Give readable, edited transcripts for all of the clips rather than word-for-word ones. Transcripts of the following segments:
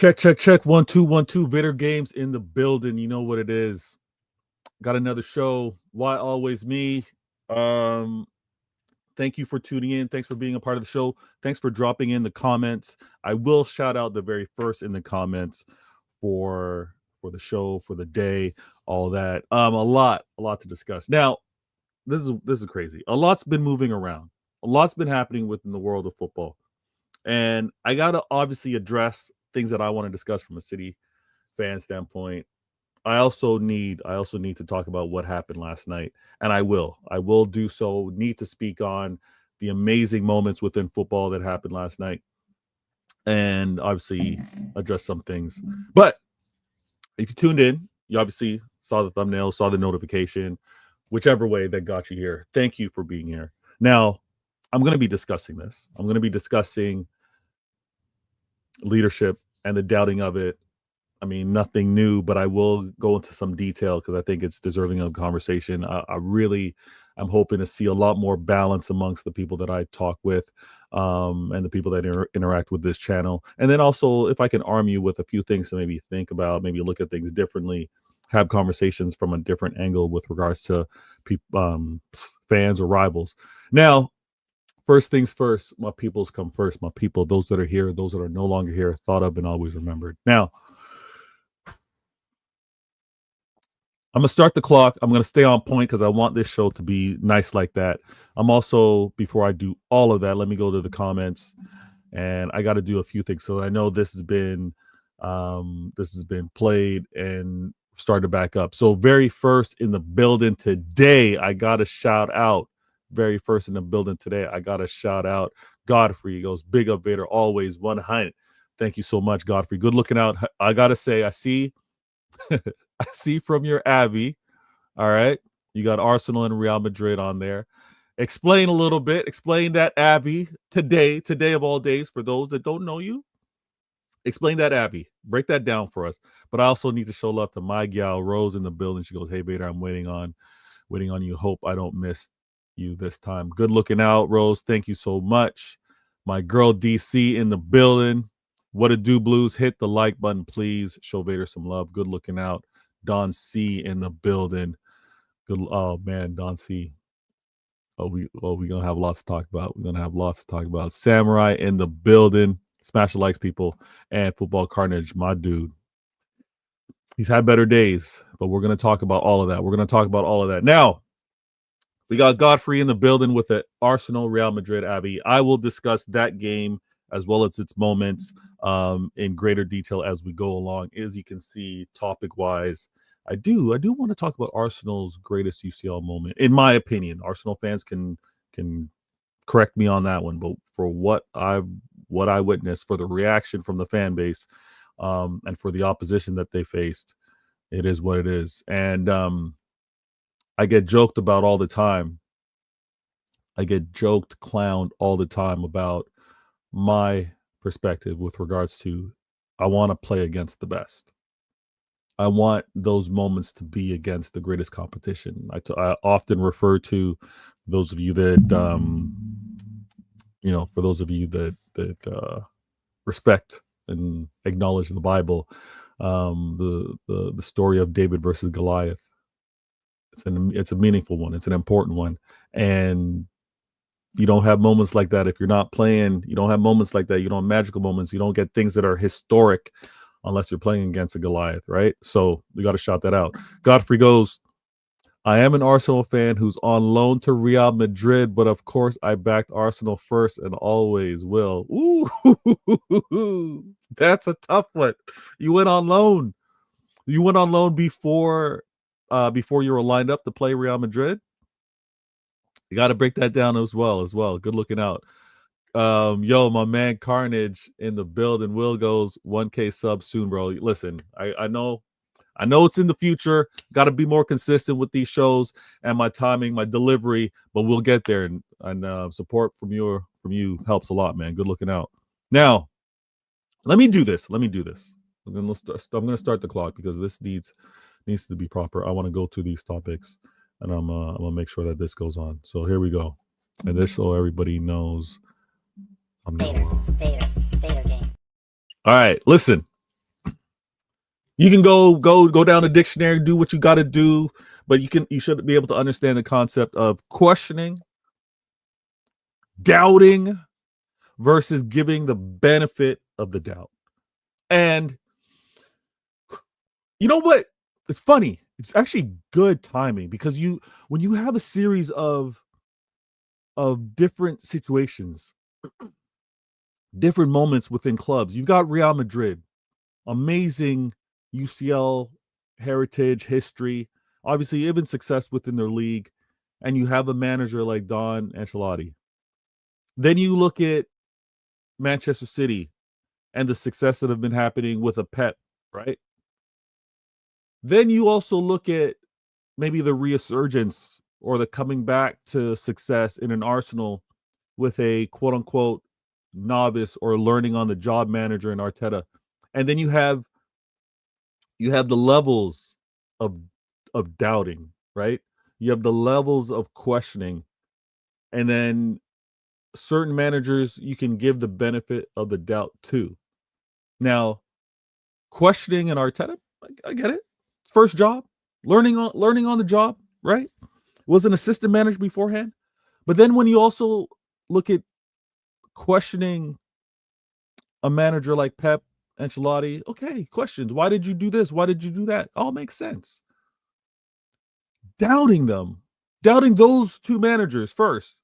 Check. 1 2 1 2. Vader Games in the building. You know what it is. Got another show. Why always me? Thank you for tuning in. Thanks for being a part of the show. Thanks for dropping in the comments. I will shout out the very first in the comments for the show, for the day, all that. A lot to discuss. Now, this is crazy. A lot's been moving around. A lot's been happening within the world of football. And I got to obviously address things that I want to discuss from a City fan standpoint. I also need to talk about what happened last night, and I will do so. Need to speak on the amazing moments within football that happened last night, and obviously address some things. But if you tuned in, you obviously saw the thumbnail, saw the notification, whichever way that got you here. Thank you for being here. Now, I'm going to be discussing this. I'm going to be discussing leadership and the doubting of it. I mean, nothing new, but I will go into some detail because I think it's deserving of conversation. I'm hoping to see a lot more balance amongst the people that I talk with and the people that interact with this channel. And then also, if I can arm you with a few things to maybe think about, maybe look at things differently, have conversations from a different angle with regards to fans or rivals. Now, first things first, my peoples come first. My people, those that are here, those that are no longer here, thought of and always remembered. Now, I'm going to start the clock. I'm going to stay on point because I want this show to be nice like that. I'm also, before I do all of that, let me go to the comments. And I got to do a few things. So I know this has been played and started back up. So very first in the building today, I got to shout out. Very first in the building today, I got to shout out Godfrey. He goes, big up Vader, always 100. Thank you so much, Godfrey. Good looking out. I got to say, I see from your Abby. All right. You got Arsenal and Real Madrid on there. Explain a little bit. Explain that, Abby, today of all days, for those that don't know you. Explain that, Abby. Break that down for us. But I also need to show love to my gal, Rose, in the building. She goes, hey, Vader, I'm waiting on you. Hope I don't miss you this time. Good looking out, Rose. Thank you so much. My girl, DC, in the building. What a do, Blues. Hit the like button, please. Show Vader some love. Good looking out. Don C in the building. Good. Oh man, Don C. We're gonna have lots to talk about. Samurai in the building. Smash the likes, people. And Football Carnage, my dude. He's had better days, but we're gonna talk about all of that. Now, we got Godfrey in the building with the Arsenal Real Madrid, Abby. I will discuss that game as well as its moments in greater detail as we go along. As you can see, topic-wise, I do want to talk about Arsenal's greatest UCL moment, in my opinion. Arsenal fans can correct me on that one, but for what I witnessed, for the reaction from the fan base, and for the opposition that they faced, it is what it is. And I get joked about all the time. I get clowned all the time about my perspective with regards to I want to play against the best. I want those moments to be against the greatest competition. I often refer to those of you that for those of you that respect and acknowledge the Bible, the story of David versus Goliath. It's a meaningful one. It's an important one, and you don't have moments like that if you're not playing. You don't have moments like that. You don't have magical moments. You don't get things that are historic unless you're playing against a Goliath, right? So we got to shout that out. Godfrey goes, I am an Arsenal fan who's on loan to Real Madrid, but of course I backed Arsenal first and always will. Ooh, that's a tough one. You went on loan. You went on loan before you were lined up to play Real Madrid. You got to break that down as well. Good looking out. Yo, my man Carnage in the building. Will goes 1K sub soon, bro. Listen, I know it's in the future. Got to be more consistent with these shows and my timing, my delivery, but we'll get there. And support from you helps a lot, man. Good looking out. Now, let me do this. I'm gonna start the clock because this needs to be proper. I want to go to these topics. And I'm gonna make sure that this goes on. So here we go. And this so everybody knows I'm Vader game. All right, listen. You can go down the dictionary, do what you got to do, but you should be able to understand the concept of questioning, doubting, versus giving the benefit of the doubt. And you know what? It's funny. It's actually good timing because when you have a series of different situations, different moments within clubs. You've got Real Madrid, amazing UCL heritage, history, obviously even success within their league, and you have a manager like Don Ancelotti. Then you look at Manchester City and the success that have been happening with a Pep, right? Then you also look at maybe the resurgence or the coming back to success in an Arsenal with a quote unquote novice or learning on the job manager in Arteta. And then you have the levels of doubting, right? You have the levels of questioning. And then certain managers you can give the benefit of the doubt to. Now, questioning an Arteta, I get it. First job, learning on the job, right? Was an assistant manager beforehand. But then when you also look at questioning a manager like Pep Ancelotti, okay, questions. Why did you do this? Why did you do that? All makes sense. Doubting them, doubting those two managers first.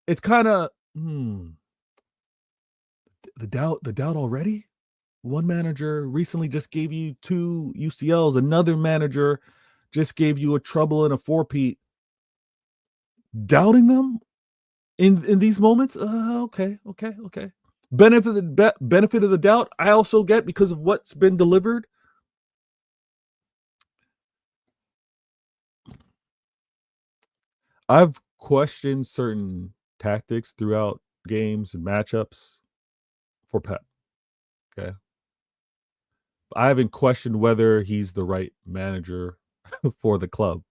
It's kind of the doubt already. One manager recently just gave you 2 UCLs. Another manager just gave you a treble and a four-peat. Doubting them in these moments? Okay. Benefit of the doubt, I also get because of what's been delivered. I've questioned certain tactics throughout games and matchups for Pep. Okay. I haven't questioned whether he's the right manager for the club.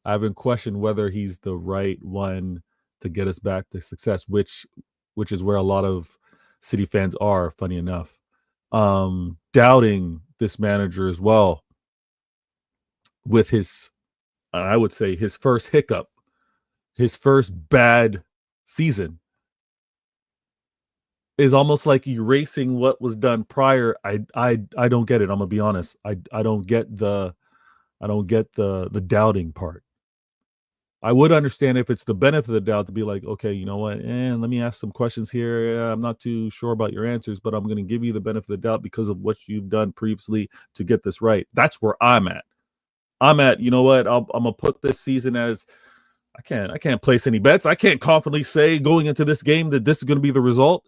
I haven't questioned whether he's the right one to get us back to success, which is where a lot of City fans are, funny enough. Doubting this manager as well with his, I would say, his first hiccup, his first bad season is almost like erasing what was done prior. I don't get it. I'm gonna be honest. I don't get the doubting part. I would understand if it's the benefit of the doubt to be like, okay, you know what? Let me ask some questions here. I'm not too sure about your answers, but I'm going to give you the benefit of the doubt because of what you've done previously to get this right. That's where I'm at. You know what? I'm gonna put this season as I can't place any bets. I can't confidently say going into this game that this is going to be the result.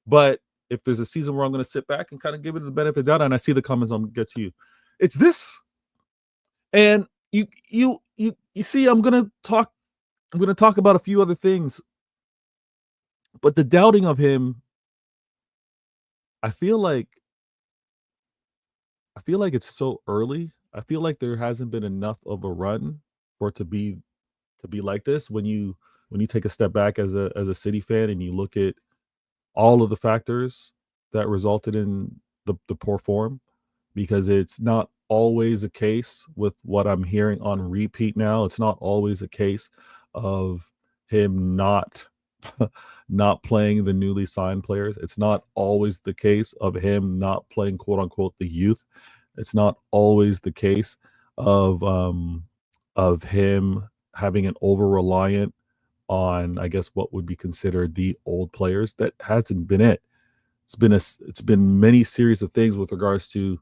But if there's a season where I'm going to sit back and kind of give it the benefit of the doubt, and I see the comments, I'm going to get to you. It's this, and you see, I'm going to talk about a few other things, but the doubting of him, I feel like it's so early. I feel like there hasn't been enough of a run for it to be like this. When you take a step back as a City fan and you look at all of the factors that resulted in the poor form, because it's not always a case with what I'm hearing on repeat now. It's not always a case of him not playing the newly signed players. It's not always the case of him not playing quote unquote the youth. It's not always the case of him having an over reliant on, I guess, what would be considered the old players. That hasn't been it. It's been many series of things with regards to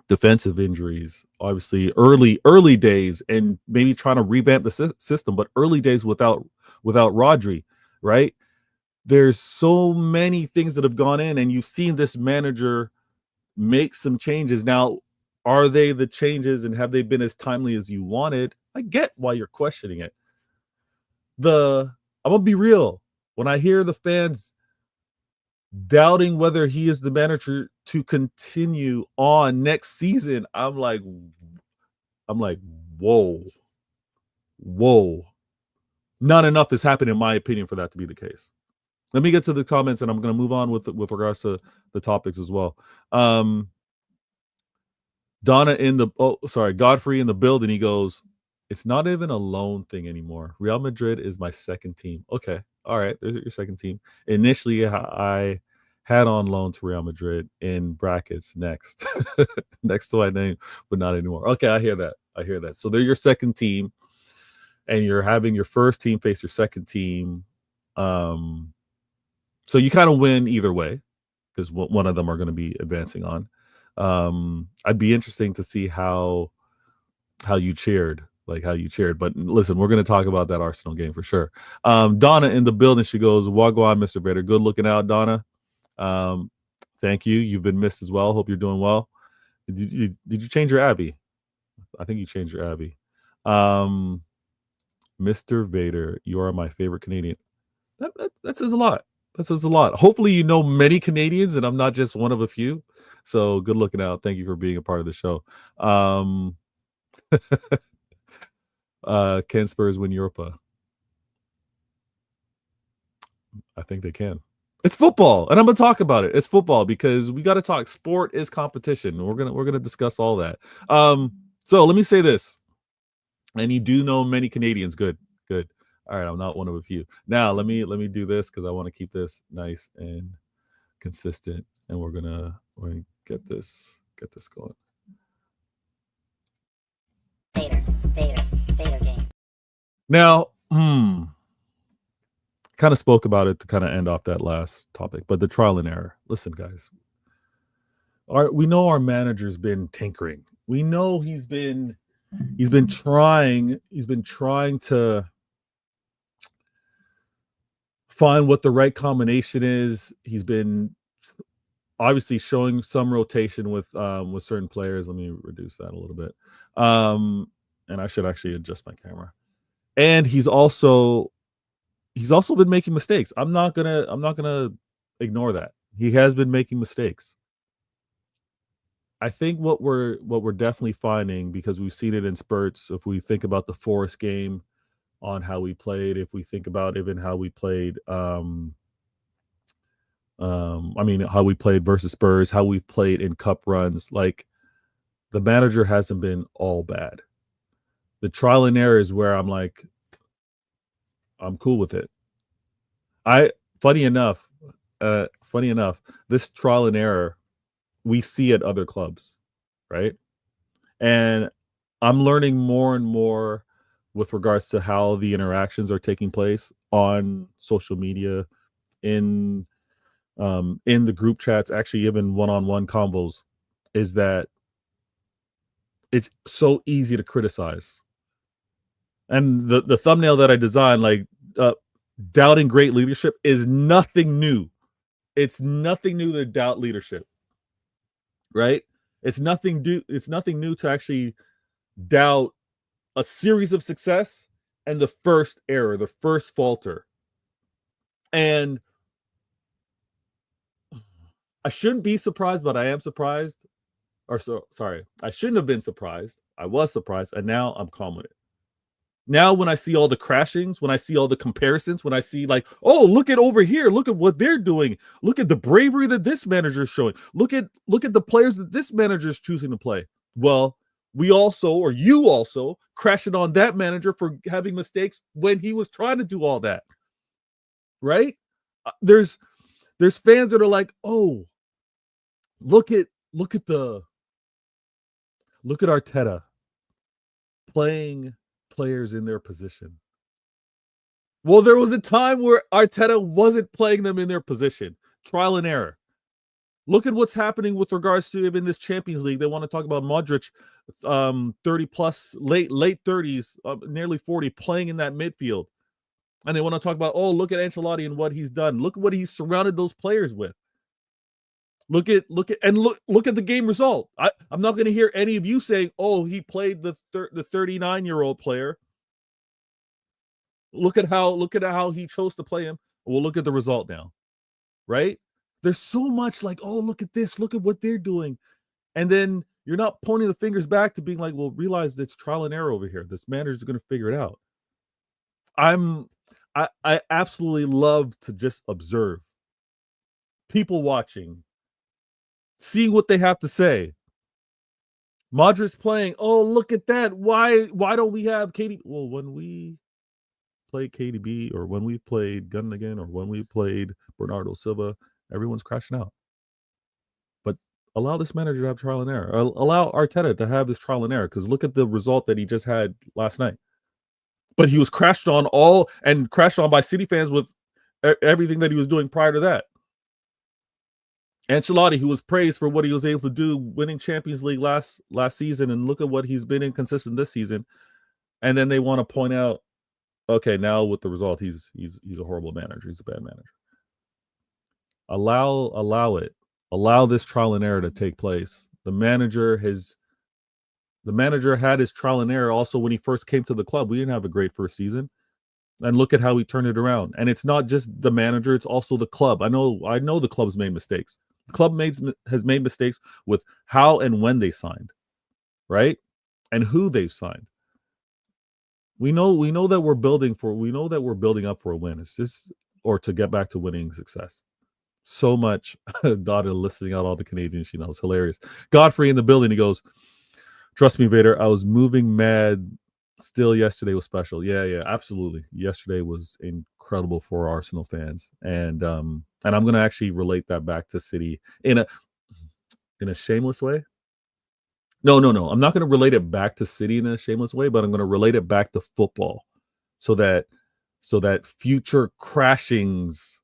defensive injuries, obviously early days, and maybe trying to revamp the system, but early days without Rodri, right? There's so many things that have gone in, and you've seen this manager make some changes. Now, are they the changes, and have they been as timely as you wanted? I get why you're questioning it. I'm gonna be real. When I hear the fans doubting whether he is the manager to continue on next season, I'm like, whoa. Not enough has happened, in my opinion, for that to be the case. Let me get to the comments, and I'm going to move on with regards to the topics as well. Godfrey in the building. He goes, it's not even a loan thing anymore. Real Madrid is my second team. Okay. All right. There's your second team. Initially, I had on loan to Real Madrid in brackets next. Next to my name, but not anymore. Okay, I hear that. So they're your second team, and you're having your first team face your second team. So you kind of win either way because one of them are going to be advancing on. I'd be interesting to see how you cheered, But listen, we're going to talk about that Arsenal game for sure. Donna in the building, she goes, Wagwan, Mr. Vader. Good looking out, Donna. Thank you. You've been missed as well. Hope you're doing well. Did you change your Abby? I think you changed your Abby. Mr. Vader, you are my favorite Canadian. That says a lot. That says a lot. Hopefully you know many Canadians and I'm not just one of a few. So good looking out. Thank you for being a part of the show. Can Spurs win Europa? I think they can. It's football, and I'm gonna talk about it. It's football because we got to talk. Sport is competition. We're gonna discuss all that. So let me say this, and you do know many Canadians. Good. All right, I'm not one of a few. Now let me do this because I want to keep this nice and consistent, and we're gonna get this going. Vader game. Now, kind of spoke about it to kind of end off that last topic, but the trial and error. Listen, guys, we know our manager's been tinkering. We know he's been trying to find what the right combination is. He's been obviously showing some rotation with certain players. Let me reduce that a little bit. And I should actually adjust my camera. And he's also been making mistakes. I'm not gonna ignore that. He has been making mistakes. I think what we're definitely finding, because we've seen it in spurts, if we think about the Forest game on how we played, if we think about even how we played how we played versus Spurs, how we've played in cup runs, like the manager hasn't been all bad. The trial and error is where I'm like, I'm cool with it. Funny enough, this trial and error we see at other clubs, right? And I'm learning more and more with regards to how the interactions are taking place on social media, in the group chats, actually even one-on-one convos, is that it's so easy to criticize. And the thumbnail that I designed, like doubting great leadership, is nothing new. It's nothing new to doubt leadership, right? It's nothing new to actually doubt a series of success and the first error, the first falter. And I shouldn't be surprised, but I am surprised. I shouldn't have been surprised. I was surprised, and now I'm calm with it. Now, when I see all the crashings, when I see all the comparisons, when I see like, oh, look at over here, look at what they're doing, look at the bravery that this manager is showing, look at the players that this manager is choosing to play. Well, you also crashing on that manager for having mistakes when he was trying to do all that, right? There's fans that are like, oh, look at Arteta playing players in their position. Well, there was a time where Arteta wasn't playing them in their position. Trial and error. Look at what's happening with regards to even this Champions League. They want to talk about Modric, 30 plus, late 30s, nearly 40, playing in that midfield. And they want to talk about, oh, look at Ancelotti and what he's done. Look at what he's surrounded those players with. Look at the game result. I'm not going to hear any of you saying, "Oh, he played the 39-year-old player." Look at how he chose to play him. We'll look at the result now, right? There's so much like, "Oh, look at this. Look at what they're doing," and then you're not pointing the fingers back to being like, "Well, realize it's trial and error over here. This manager's going to figure it out." I absolutely love to just observe people watching, seeing what they have to say. Modric playing. Oh, look at that. Why don't we have KD? Well, when we played KDB or when we played Gundogan or when we played Bernardo Silva, everyone's crashing out. But allow this manager to have trial and error. Allow Arteta to have this trial and error, because look at the result that he just had last night. But he was crashed on by City fans with everything that he was doing prior to that. Ancelotti, who was praised for what he was able to do, winning Champions League last season, and look at what he's been inconsistent this season. And then they want to point out, okay, now with the result, he's a horrible manager. He's a bad manager. Allow it. Allow this trial and error to take place. The manager had his trial and error also when he first came to the club. We didn't have a great first season. And look at how he turned it around. And it's not just the manager, it's also the club. I know the club's made mistakes. The club has made mistakes with how and when they signed, right? And who they've signed. We know that we're building up for a win. It's just, or to get back to winning success. So much Dada listing out all the Canadians she knows. Hilarious. Godfrey in the building, he goes, trust me, Vader, I was moving mad. Still, yesterday was special. Yeah, absolutely. Yesterday was incredible for Arsenal fans, and I'm going to actually relate that back to City in a shameless way. No. I'm not going to relate it back to City in a shameless way, but I'm going to relate it back to football, so that future crashings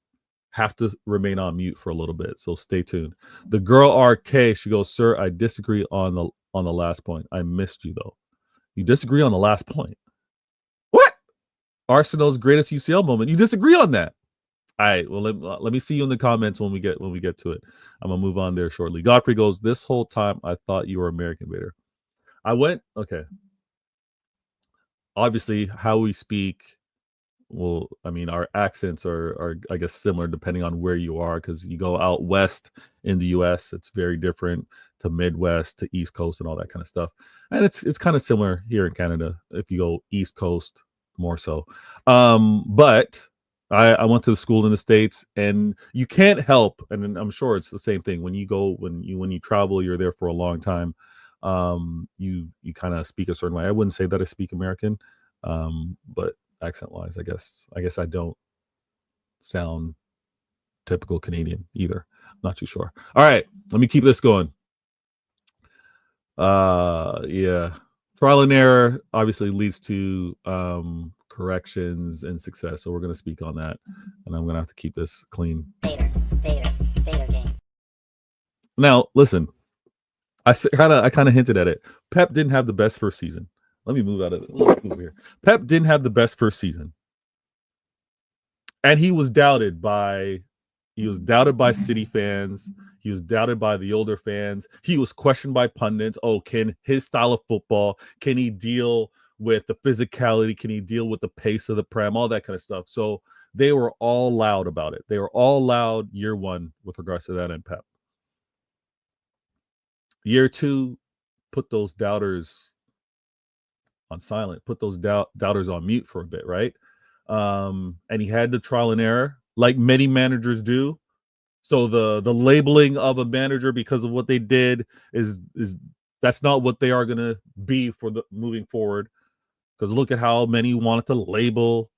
have to remain on mute for a little bit. So stay tuned. The girl RK, she goes, sir, I disagree on the last point. I missed you though. You disagree on the last point. What? Arsenal's greatest UCL moment. You disagree on that. All right. Well, let me see you in the comments when we get to it. I'm gonna move on there shortly. Godfrey goes, this whole time I thought you were American, Vader. Okay. Obviously, how we speak, well, I mean, our accents are I guess similar depending on where you are, because you go out west in the US, it's very different to Midwest to East Coast and all that kind of stuff. And it's kind of similar here in Canada if you go East Coast more so. But I went to the school in the States, and you can't help, and I'm sure it's the same thing when you travel, you're there for a long time. You kind of speak a certain way. I wouldn't say that I speak American, but accent wise, I guess I don't sound typical Canadian either. I'm not too sure. All right, let me keep this going. Yeah, trial and error obviously leads to corrections and success, so we're going to speak on that, and I'm going to have to keep this clean. Vader game. Now listen, I kind of hinted at it. Pep didn't have the best first season. Let me move out of it. Let me move here. Pep didn't have the best first season, and he was doubted by City fans. He was doubted by the older fans. He was questioned by pundits. Oh, can his style of football, can he deal with the physicality? Can he deal with the pace of the Prem? All that kind of stuff. So they were all loud about it. They were all loud year one with regards to that and Pep. Year two, put those doubters on silent, put those doubters on mute for a bit, right? And he had the trial and error, like many managers do. So the labeling of a manager because of what they did is that's not what they are going to be for the moving forward. Because look at how many wanted to label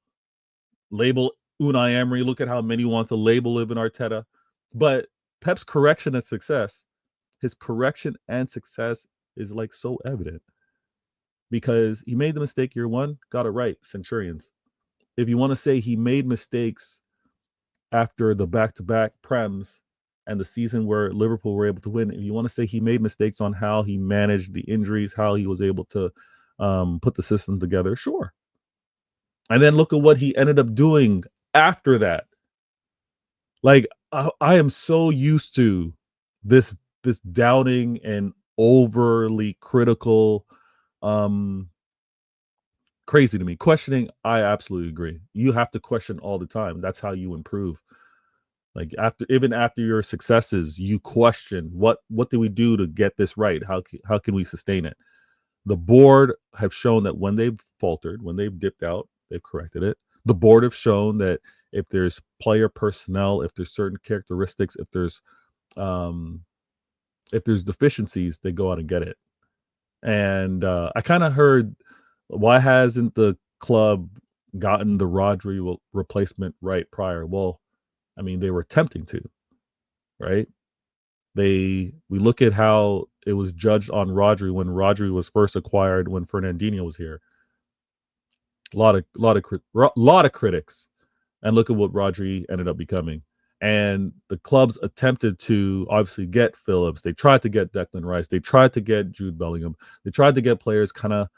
Unai Emery. Look at how many want to label Ivan Arteta. But Pep's correction and success, his correction and success is like so evident, because he made the mistake year one, got it right. Centurions. If you want to say he made mistakes after the back-to-back Prems and the season where Liverpool were able to win, if you want to say he made mistakes on how he managed the injuries, how he was able to put the system together, sure. And then look at what he ended up doing after that. Like, I am so used to this doubting and overly critical, crazy to me. Questioning, I absolutely agree. You have to question all the time. That's how you improve. Like even after your successes, you question what did we do to get this right? How can we sustain it? The board have shown that when they've faltered, when they've dipped out, they've corrected it. The board have shown that if there's player personnel, if there's certain characteristics, if there's deficiencies, they go out and get it. And I kind of heard, why hasn't the club gotten the Rodri replacement right prior? Well, I mean, they were attempting to, right? We look at how it was judged on Rodri when Rodri was first acquired, when Fernandinho was here. A lot of critics, and look at what Rodri ended up becoming. And the clubs attempted to obviously get Phillips. They tried to get Declan Rice. They tried to get Jude Bellingham. They tried to get players kind of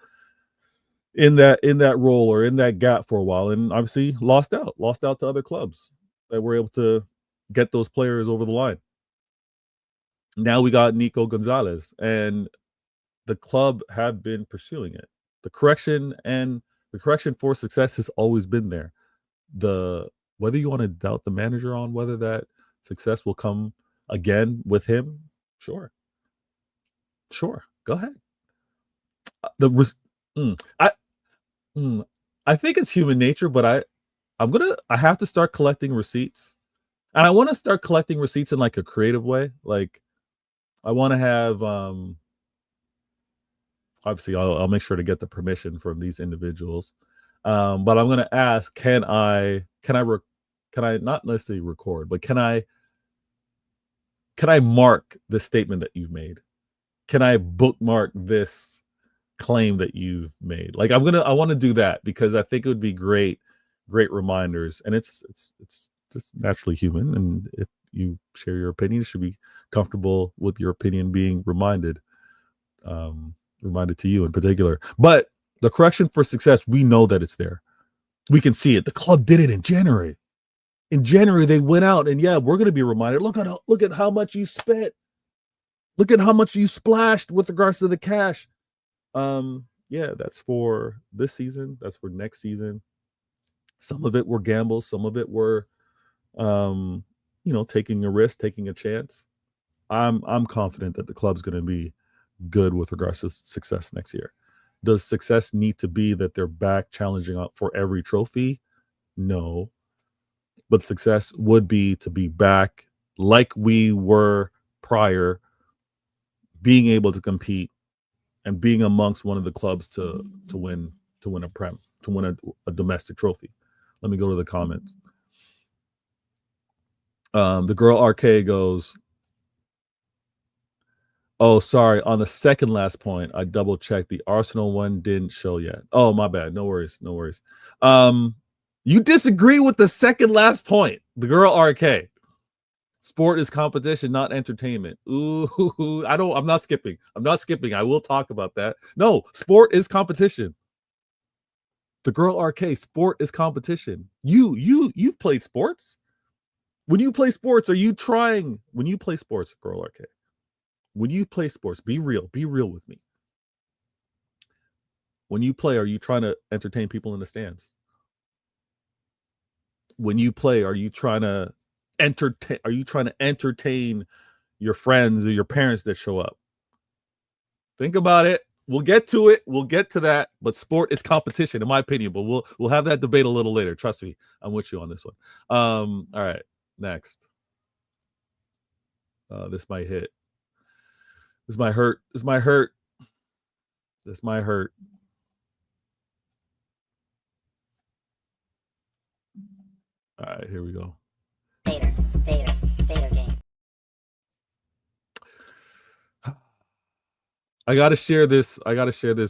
in that role or in that gap for a while, and obviously lost out to other clubs that were able to get those players over the line. Now we got Nico Gonzalez, and the club have been pursuing it. The correction for success has always been there. Whether you want to doubt the manager on whether that success will come again with him, sure, go ahead. I think it's human nature, but I have to start collecting receipts, and I want to start collecting receipts in like a creative way. Like, I want to have obviously I'll make sure to get the permission from these individuals, but I'm going to ask, can I not necessarily record, but can I mark the statement that you've made? Can I bookmark this claim that you've made? Like, I want to do that because I think it would be great reminders, and it's just naturally human, and if you share your opinion, you should be comfortable with your opinion being reminded to you in particular. But the correction for success, we know that it's there. We can see it. The club did it in January. In January, they went out, and yeah, we're going to be reminded. Look at how much you spent. Look at how much you splashed with regards to the cash. Yeah, that's for this season. That's for next season. Some of it were gambles. Some of it were, taking a risk, taking a chance. I'm confident that the club's going to be good with regards to success next year. Does success need to be that they're back challenging up for every trophy? No. But success would be to be back like we were prior, being able to compete and being amongst one of the clubs to win a domestic trophy. Let me go to the comments. The girl RK goes, oh, sorry. On the second last point, I double checked. The Arsenal one didn't show yet. Oh, my bad. No worries. You disagree with the second last point. The girl RK. Sport is competition, not entertainment. Ooh, I'm not skipping. I will talk about that. No, sport is competition. The girl RK, sport is competition. You've played sports. When you play sports, girl RK? When you play sports, be real with me. When you play, are you trying to entertain people in the stands? When you play, are you trying to entertain your friends or your parents that show up? Think about it. We'll get to it. We'll get to that. But sport is competition, in my opinion. But we'll have that debate a little later. Trust me, I'm with you on this one. All right, next. This might hit. This might hurt. All right, here we go. Vader game. I gotta share this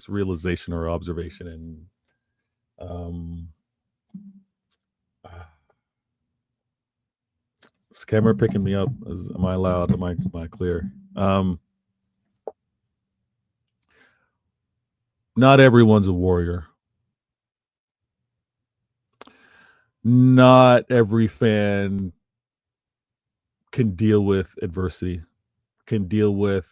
realization or observation, and is camera picking me up? Am I loud? Am I clear? Not everyone's a warrior. Not every fan can deal with adversity, can deal with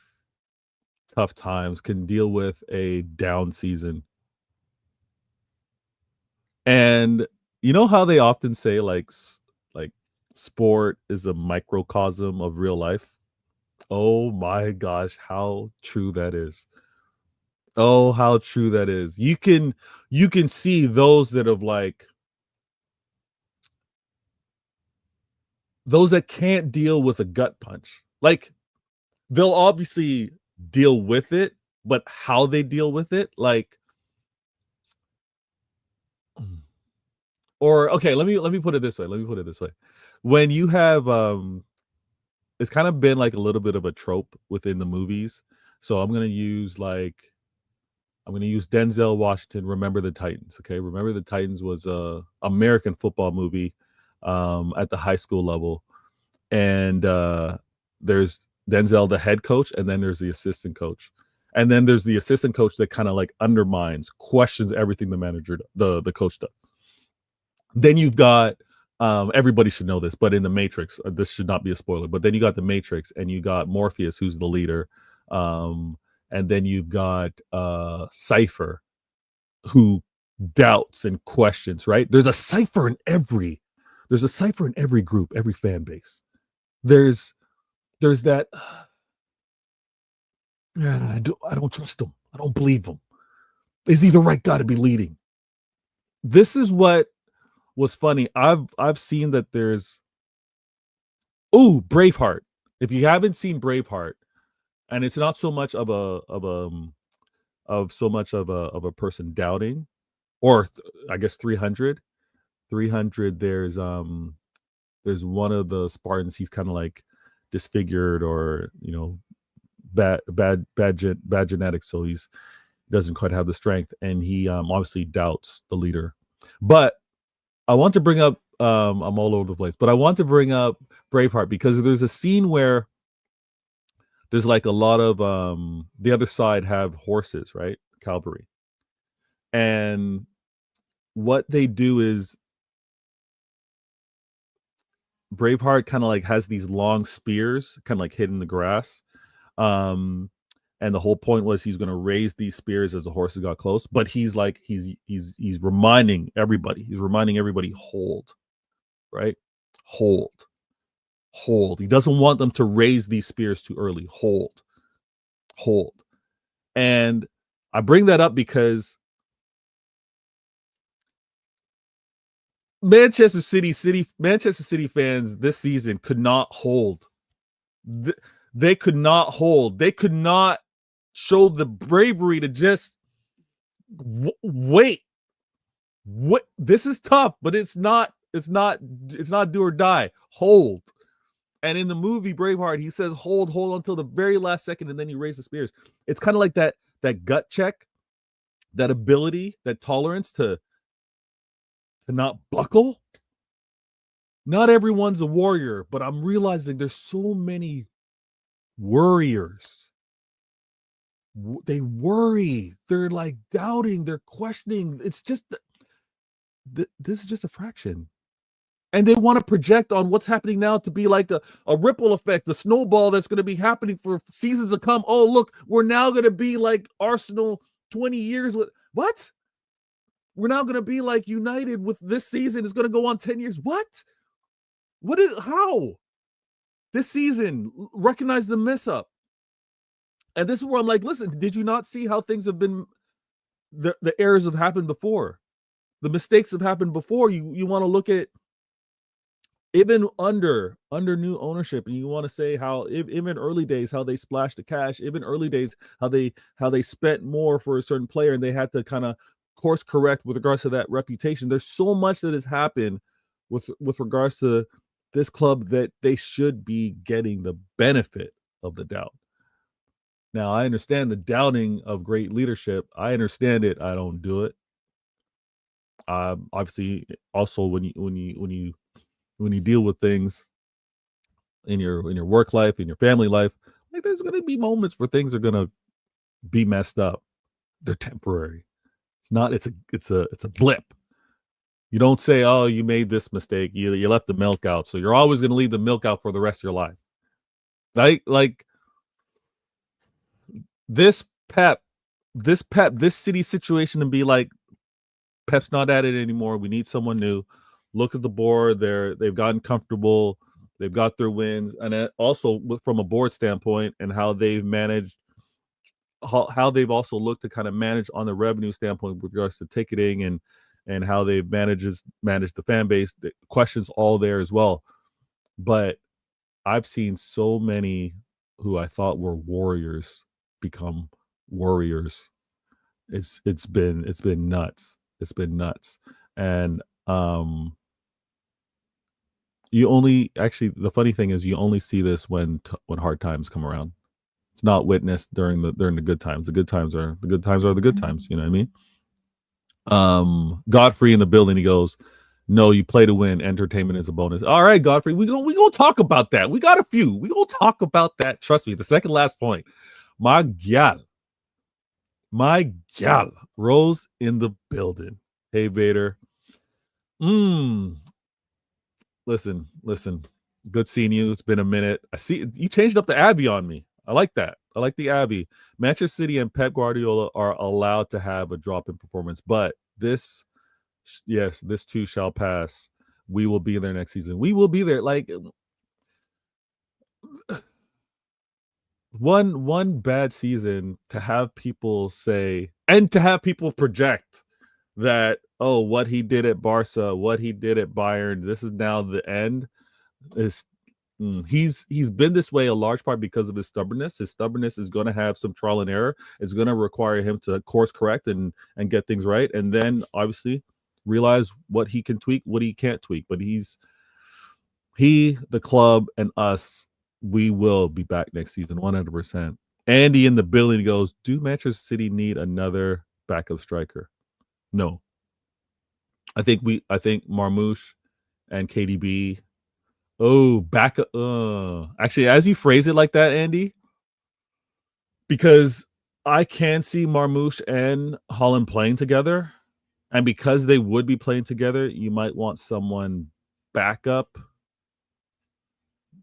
tough times, can deal with a down season. And you know how they often say like sport is a microcosm of real life? Oh my gosh, how true that is. Oh, how true that is. You can see those that have those that can't deal with a gut punch. Like, they'll obviously deal with it, but how they deal with it, like, or okay, let me put it this way. When you have it's kind of been like a little bit of a trope within the movies. So I'm gonna use Denzel Washington, Remember the Titans. Okay, Remember the Titans was a American football movie at the high school level, and there's Denzel, the head coach, and then there's the assistant coach, and then there's the assistant coach that kind of like undermines, questions everything the coach does. Then you've got everybody should know this, but in the Matrix, this should not be a spoiler. But then you got the Matrix, and you got Morpheus, who's the leader, and then you've got Cypher, who doubts and questions. Right? There's a Cypher in every group, every fan base. There's that. I don't trust him. I don't believe him. Is he the right guy to be leading? This is what was funny. I've seen that there's Braveheart. If you haven't seen Braveheart, and it's not so much of a person doubting, or I guess 300. There's one of the Spartans. He's kind of like disfigured, or bad genetics, so he doesn't quite have the strength, and he obviously doubts the leader. But I want to bring up I'm all over the place, but I want to bring up Braveheart because there's a scene where there's like a lot of the other side have horses, right? Cavalry. And what they do is Braveheart kind of like has these long spears kind of like hidden in the grass. And the whole point was he's going to raise these spears as the horses got close, but he's reminding everybody, hold, right? Hold. He doesn't want them to raise these spears too early. Hold. And I bring that up because Manchester City fans this season could not hold. They could not hold. They could not show the bravery to just wait. What? This is tough, but it's not do or die. Hold. And in the movie Braveheart, he says hold until the very last second, and then he raises the spears. It's kind of like that gut check, that ability, that tolerance to not buckle. Not everyone's a warrior, but I'm realizing there's so many worriers. They worry. They're like doubting. They're questioning. It's just this is just a fraction. And they want to project on what's happening now to be like a ripple effect, the snowball that's going to be happening for seasons to come. Oh, look, we're now going to be like Arsenal 20 years with what? We're now going to be like United with this season. It's going to go on 10 years. What? How? This season, recognize the mess up. And this is where I'm like, listen, did you not see how things have been? The errors have happened before. The mistakes have happened before. You want to look at even under new ownership, and you want to say how even early days how they splashed the cash, even early days how they spent more for a certain player, and they had to kind of course correct with regards to that reputation. There's so much that has happened with regards to this club that they should be getting the benefit of the doubt. Now, I understand the doubting of great leadership. I understand it. I don't do it. Obviously, also when you deal with things in your work life, in your family life, like there's going to be moments where things are going to be messed up. They're temporary. It's not. It's a blip. You don't say, "Oh, you made this mistake. You left the milk out, so you're always going to leave the milk out for the rest of your life." Like this City situation, and be like, Pep's not at it anymore. We need someone new. Look at the board. They've gotten comfortable. They've got their wins, and also from a board standpoint, and how they've managed, how they've also looked to kind of manage on the revenue standpoint with regards to ticketing and how they've managed the fan base. The questions all there as well. But I've seen so many who I thought were warriors become warriors. It's been nuts. It's been nuts. And you only actually the funny thing is you only see this when hard times come around. It's not witnessed during the good times. The good times are the good times. You know what I mean? Godfrey in the building. He goes, "No, you play to win. Entertainment is a bonus." All right, Godfrey, we gonna talk about that. We got a few. We gonna talk about that. Trust me. The second last point. My gal, Rose in the building. Hey, Vader. Listen. Good seeing you. It's been a minute. I see you changed up the Abbey on me. I like that. I like the Abbey. Manchester City and Pep Guardiola are allowed to have a drop in performance, but this too shall pass. We will be there next season. We will be there. Like one bad season to have people say and to have people project that, oh, what he did at Barca, what he did at Bayern, this is now the end. He's been this way a large part because of his stubbornness. His stubbornnness is going to have some trial and error. It's going to require him to course correct and get things right, and then obviously realize what he can tweak, what he can't tweak. But the club, and us, we will be back next season 100%. Andy in the building goes, do Manchester City need another backup striker? No. I think Marmoush and KDB. Oh, backup. Actually, as you phrase it like that, Andy, because I can see Marmoush and Holland playing together, and because they would be playing together, you might want someone backup.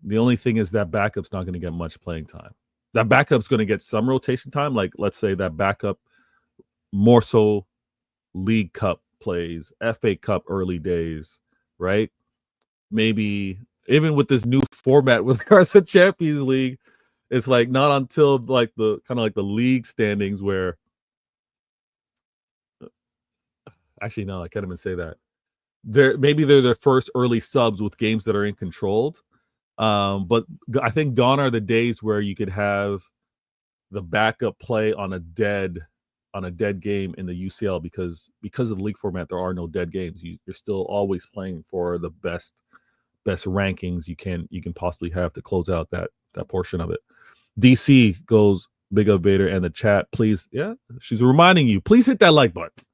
The only thing is that backup's not going to get much playing time. That backup's going to get some rotation time. Like, let's say that backup more so League Cup plays, FA Cup early days, right? Maybe even with this new format with regards to Champions League, it's like not until like the kind of like the league standings where actually no, I can't even say that. They're their first early subs with games that are in controlled. But I think gone are the days where you could have the backup play on a dead game in the UCL because of the league format. There are no dead games. You're still always playing for the best rankings you can possibly have to close out that portion of it. DC goes, big up Vader, and the chat, please. Yeah, she's reminding you, please hit that like button.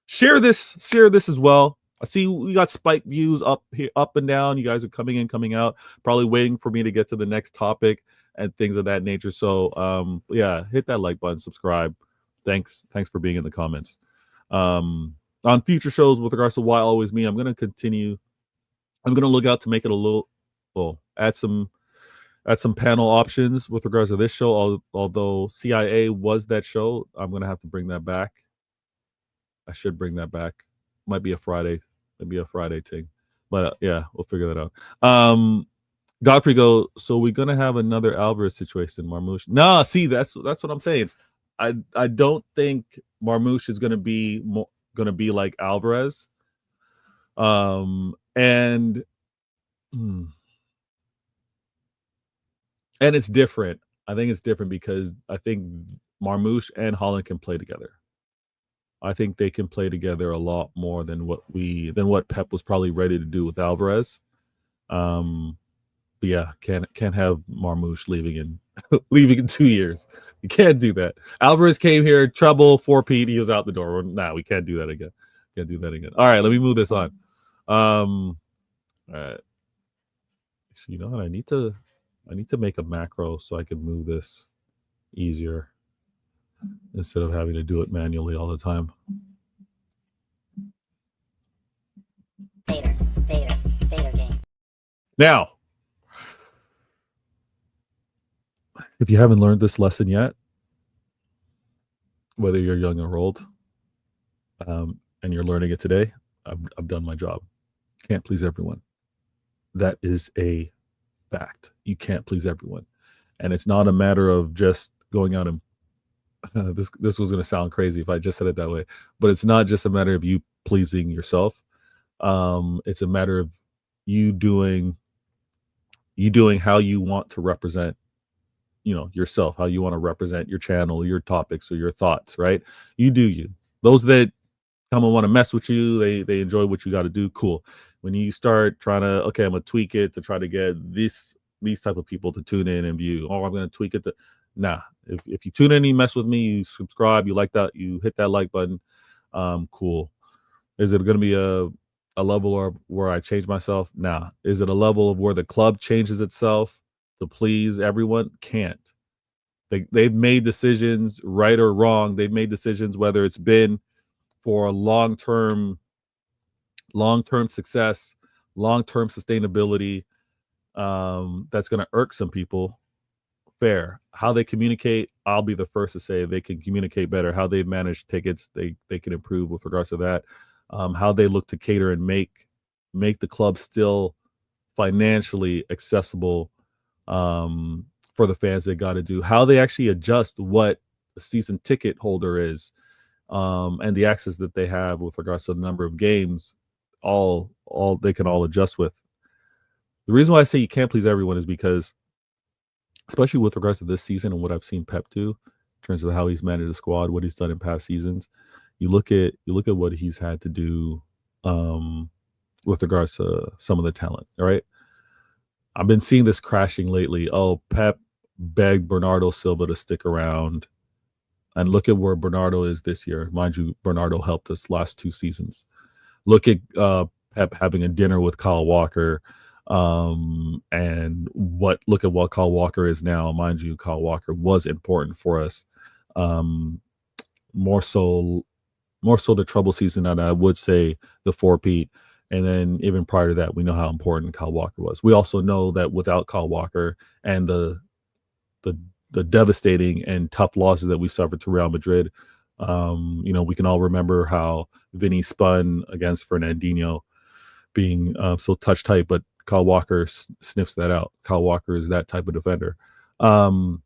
Share this as well. I see we got spike views up here, up and down. You guys are coming in, coming out, probably waiting for me to get to the next topic and things of that nature. So yeah, hit that like button, subscribe. Thanks for being in the comments. On future shows with regards to Why Always Me, I'm gonna continue. I'm gonna look out to make it a little, add some panel options with regards to this show. Although CIA was that show, I'm gonna have to bring that back. I should bring that back. Might be a Friday, thing, but yeah, we'll figure that out. Godfrey go, so we're gonna have another Alvarez situation, Marmoush? Nah, see, that's what I'm saying. I don't think Marmoush is gonna be like Alvarez. And it's different. I think it's different because I think Marmoush and Holland can play together. I think they can play together a lot more than what Pep was probably ready to do with Alvarez. But yeah, can't have Marmoush leaving in 2 years. You can't do that. Alvarez came here, trouble, 4P, he was out the door. Nah, we can't do that again. All right, let me move this on. All right. So you know what? I need to make a macro so I can move this easier instead of having to do it manually all the time. Vader game. Now, if you haven't learned this lesson yet, whether you're young or old, and you're learning it today, I've done my job. Can't please everyone. That is a fact. You can't please everyone. And it's not a matter of just going out and this was going to sound crazy if I just said it that way, but it's not just a matter of you pleasing yourself. It's a matter of you doing how you want to represent yourself, how you want to represent your channel, your topics, or your thoughts, right? You do you. Those that come and want to mess with you, they enjoy what you got to do, cool. When you start trying to, okay, I'm gonna tweak it to try to get these type of people to tune in and view, I'm gonna tweak it to, nah. If you tune in and you mess with me, you subscribe, you like that, you hit that like button, cool. Is it gonna be a level where I change myself? Nah. Is it a level of where the club changes itself to please everyone? Can't. They've made decisions, right or wrong. They've made decisions, whether it's been for long-term success, long-term sustainability, that's going to irk some people. Fair. How they communicate, I'll be the first to say they can communicate better. How they've managed tickets, they can improve with regards to that. How they look to cater and make the club still financially accessible for the fans. They got to do how they actually adjust what a season ticket holder is, and the access that they have with regards to the number of games. All they can all adjust with. The reason why I say you can't please everyone is because, especially with regards to this season and what I've seen Pep do in terms of how he's managed the squad, what he's done in past seasons. You look at what he's had to do with regards to some of the talent. All right, I've been seeing this crashing lately. Oh, Pep begged Bernardo Silva to stick around, and look at where Bernardo is this year. Mind you, Bernardo helped us last 2 seasons. Look at Pep having a dinner with Kyle Walker, and look at what Kyle Walker is now. Mind you, Kyle Walker was important for us, more so the trouble season, and I would say the 4-peat. And then even prior to that, we know how important Kyle Walker was. We also know that without Kyle Walker and the devastating and tough losses that we suffered to Real Madrid, we can all remember how Vinny spun against Fernandinho, being so touch tight, but Kyle Walker sniffs that out. Kyle Walker is that type of defender. But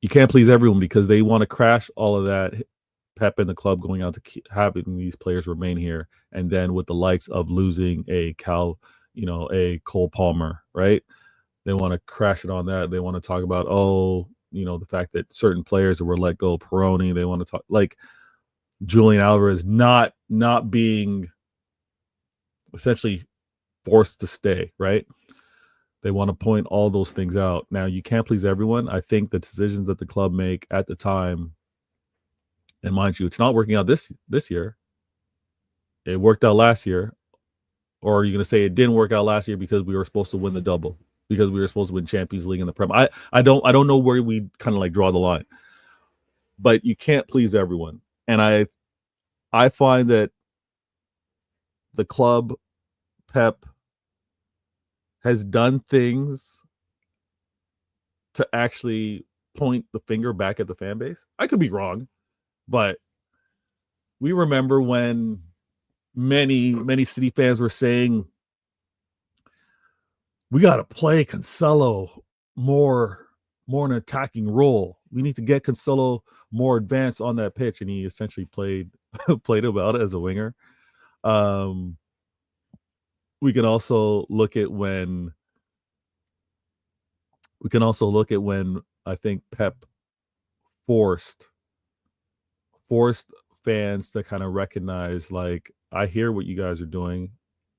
you can't please everyone because they want to crash all of that. Pep and the club going out to having these players remain here, and then with the likes of losing a Cole Palmer, right? They want to crash it on that. They want to talk about, the fact that certain players were let go. Peroni. They want to talk like Julian Alvarez not being essentially forced to stay, right? They want to point all those things out. Now, you can't please everyone. I think the decisions that the club make at the time, and mind you, it's not working out this year. It worked out last year. Or are you going to say it didn't work out last year because we were supposed to win the double? Because we were supposed to win Champions League in the Prem? I don't know where we kind of like draw the line. But you can't please everyone. And I find that the club, Pep, has done things to actually point the finger back at the fan base. I could be wrong, but we remember when many City fans were saying, we got to play Cancelo more an attacking role. We need to get Cancelo more advanced on that pitch, and he essentially played about as a winger. We can also look at when I think Pep forced fans to kind of recognize, like, I hear what you guys are doing.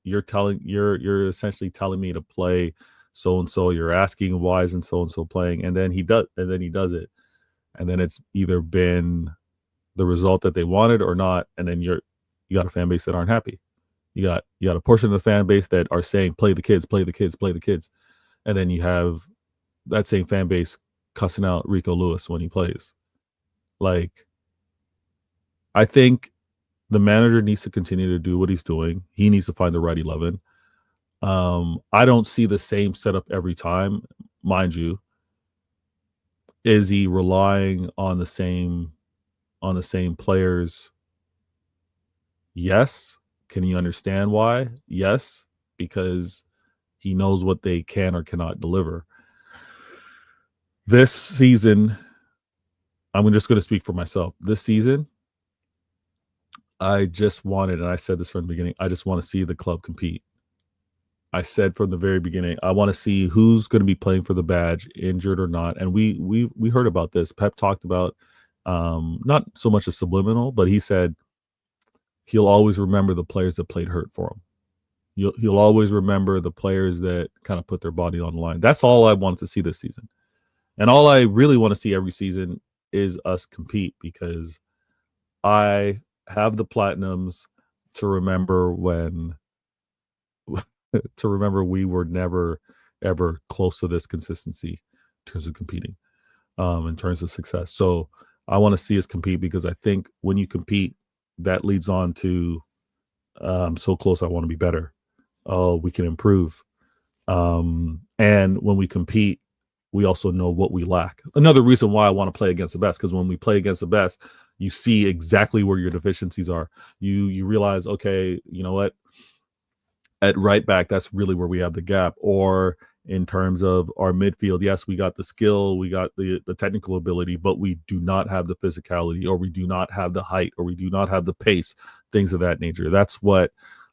You're essentially telling me to play so and so. You're asking why isn't so and so playing, and then he does it, and then it's either been the result that they wanted or not, and then you got a fan base that aren't happy. You got a portion of the fan base that are saying play the kids, and then you have that same fan base cussing out Rico Lewis when he plays. Like, I think the manager needs to continue to do what he's doing. He needs to find the right 11. I don't see the same setup every time, mind you. Is he relying on the same players? Yes. Can you understand why? Yes, because he knows what they can or cannot deliver. This season, I'm just going to speak for myself. This season, I just wanted, and I said this from the beginning, I just want to see the club compete. I said from the very beginning, I want to see who's going to be playing for the badge, injured or not. And we heard about this. Pep talked about not so much a subliminal, but he said he'll always remember the players that played hurt for him. He'll always remember the players that kind of put their body on the line. That's all I wanted to see this season. And all I really want to see every season is us compete, because I have the platinums to remember when to remember we were never ever close to this consistency in terms of competing, in terms of success. So I want to see us compete, because I think when you compete, that leads on to I'm so close, I want to be better. Oh, we can improve. And when we compete, we also know what we lack. Another reason why I want to play against the best, because when we play against the best, you see exactly where your deficiencies are. You realize, okay, you know what? At right back, that's really where we have the gap. Or in terms of our midfield, yes, we got the skill, we got the technical ability, but we do not have the physicality, or we do not have the height, or we do not have the pace, things of that nature. That's what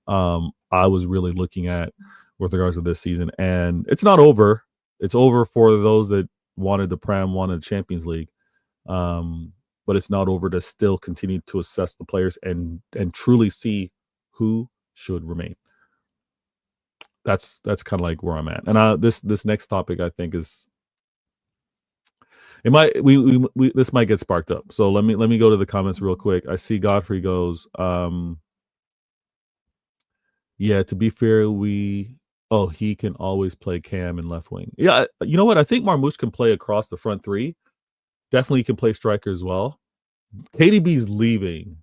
I was really looking at with regards to this season. And it's not over. It's over for those that wanted the Prem, wanted the Champions League. But it's not over to still continue to assess the players and truly see who should remain. That's kind of like where I'm at. And this next topic, I think, is it might we this might get sparked up. So let me go to the comments real quick. I see Godfrey goes, yeah, to be fair, he can always play Cam and left wing. Yeah, you know what? I think Marmoush can play across the front three. Definitely can play striker as well. KDB's leaving.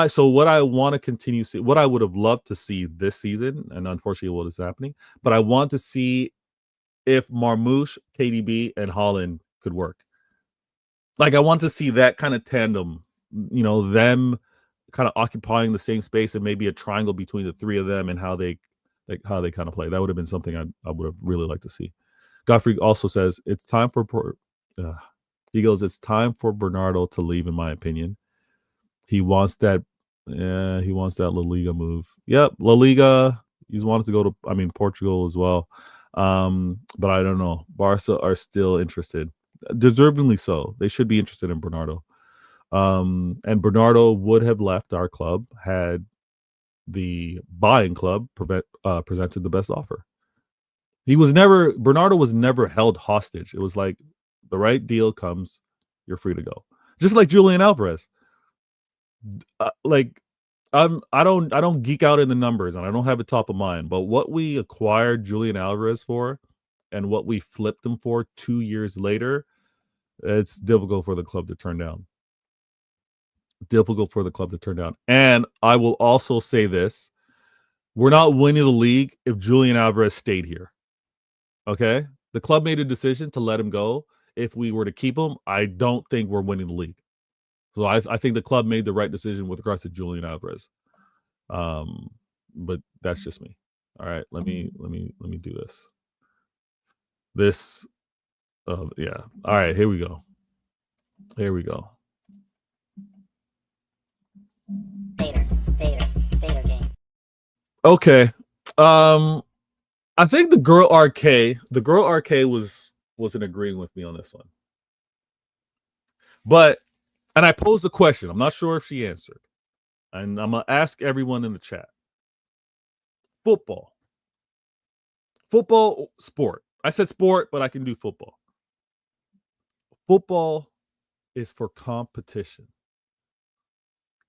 So what I want to continue see, what I would have loved to see this season, and unfortunately what is happening, but I want to see if Marmoush, KDB, and Holland could work. Like, I want to see that kind of tandem, them kind of occupying the same space, and maybe a triangle between the three of them, and how they kind of play. That would have been something I would have really liked to see. Godfrey also says it's time for he goes, it's time for Bernardo to leave, in my opinion. He wants that La Liga move. Yep, La Liga. He's wanted to go to Portugal as well. But I don't know. Barca are still interested. Deservedly so. They should be interested in Bernardo. And Bernardo would have left our club had the buying club presented the best offer. Bernardo was never held hostage. It was like, the right deal comes, you're free to go. Just like Julian Alvarez. I don't geek out in the numbers, and I don't have it top of mind, but what we acquired Julian Alvarez for and what we flipped him for 2 years later, it's difficult for the club to turn down. And I will also say this: we're not winning the league if Julian Alvarez stayed here. Okay? The club made a decision to let him go. If we were to keep him, I don't think we're winning the league. So I think the club made the right decision with regards to Julian Alvarez. But that's just me. All right, let me do this. Yeah. All right, here we go. Vader game. Okay. I think the girl RK wasn't agreeing with me on this one. And I posed the question. I'm not sure if she answered. And I'm going to ask everyone in the chat. Football, sport. I said sport, but I can do football. Football is for competition.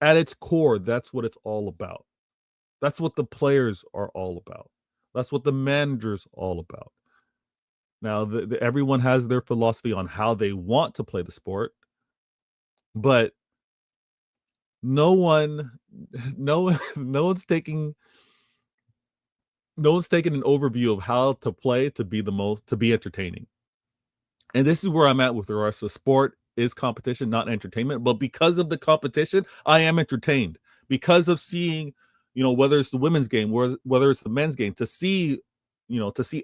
At its core, that's what it's all about. That's what the players are all about. That's what the manager's all about. Now, everyone has their philosophy on how they want to play the sport, but no one's taking an overview of how to play to be entertaining. And this is where I'm at with regards to sport. Is competition, not entertainment. But because of the competition, I am entertained. Because of seeing, whether it's the women's game, whether it's the men's game, to see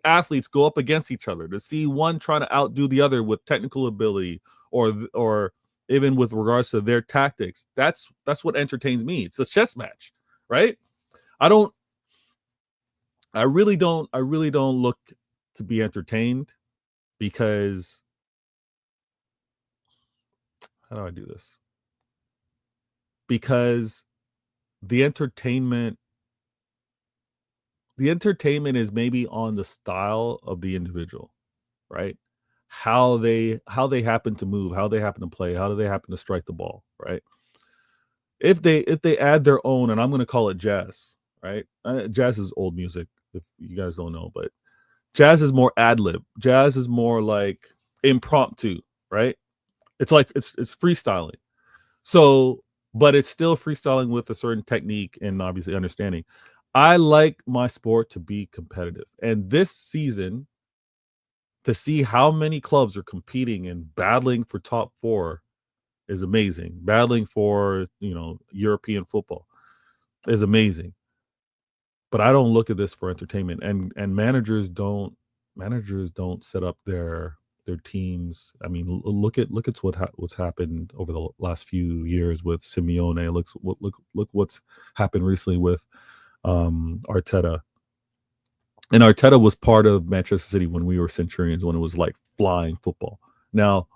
athletes go up against each other, to see one trying to outdo the other with technical ability or even with regards to their tactics. That's what entertains me. It's a chess match, right? I don't I really don't look to be entertained because how do I do this? Because the entertainment is maybe on the style of the individual, right? How they happen to move, how they happen to play, how do they happen to strike the ball, right? If they add their own, and I'm going to call it jazz, right? Jazz is old music if you guys don't know, but jazz is more ad lib. Jazz is more like impromptu, right? It's like it's freestyling. So, but it's still freestyling with a certain technique and obviously understanding. I like my sport to be competitive. And this season, to see how many clubs are competing and battling for top 4 is amazing. Battling for, European football is amazing. But I don't look at this for entertainment, and managers don't set up their teams. I mean, look at what's happened over the last few years with Simeone. Look what's happened recently with Arteta. And Arteta was part of Manchester City when we were Centurions, when it was like flying football. Now,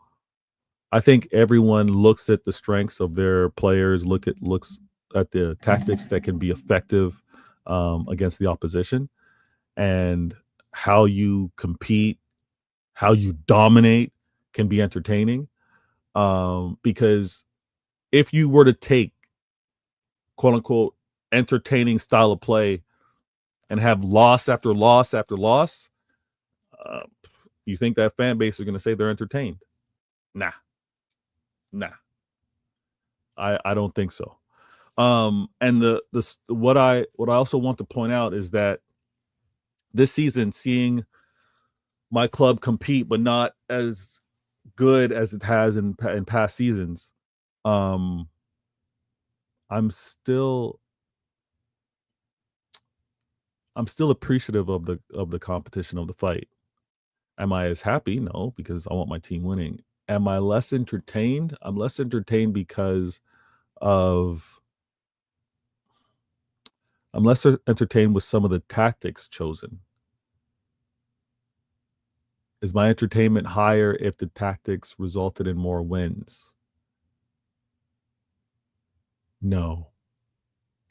I think everyone looks at the strengths of their players, looks at the tactics that can be effective against the opposition, and how you compete, how you dominate can be entertaining. Because if you were to take quote unquote entertaining style of play and have loss after loss after loss, uh, you think that fan base is going to say they're entertained? Nah, nah. I don't think so. And what I also want to point out is that this season, seeing my club compete, but not as good as it has in past seasons, um, I'm still appreciative of the competition, of the fight. Am I as happy? No, because I want my team winning. Am I less entertained? I'm less entertained because of I'm less entertained with some of the tactics chosen. Is my entertainment higher if the tactics resulted in more wins? No.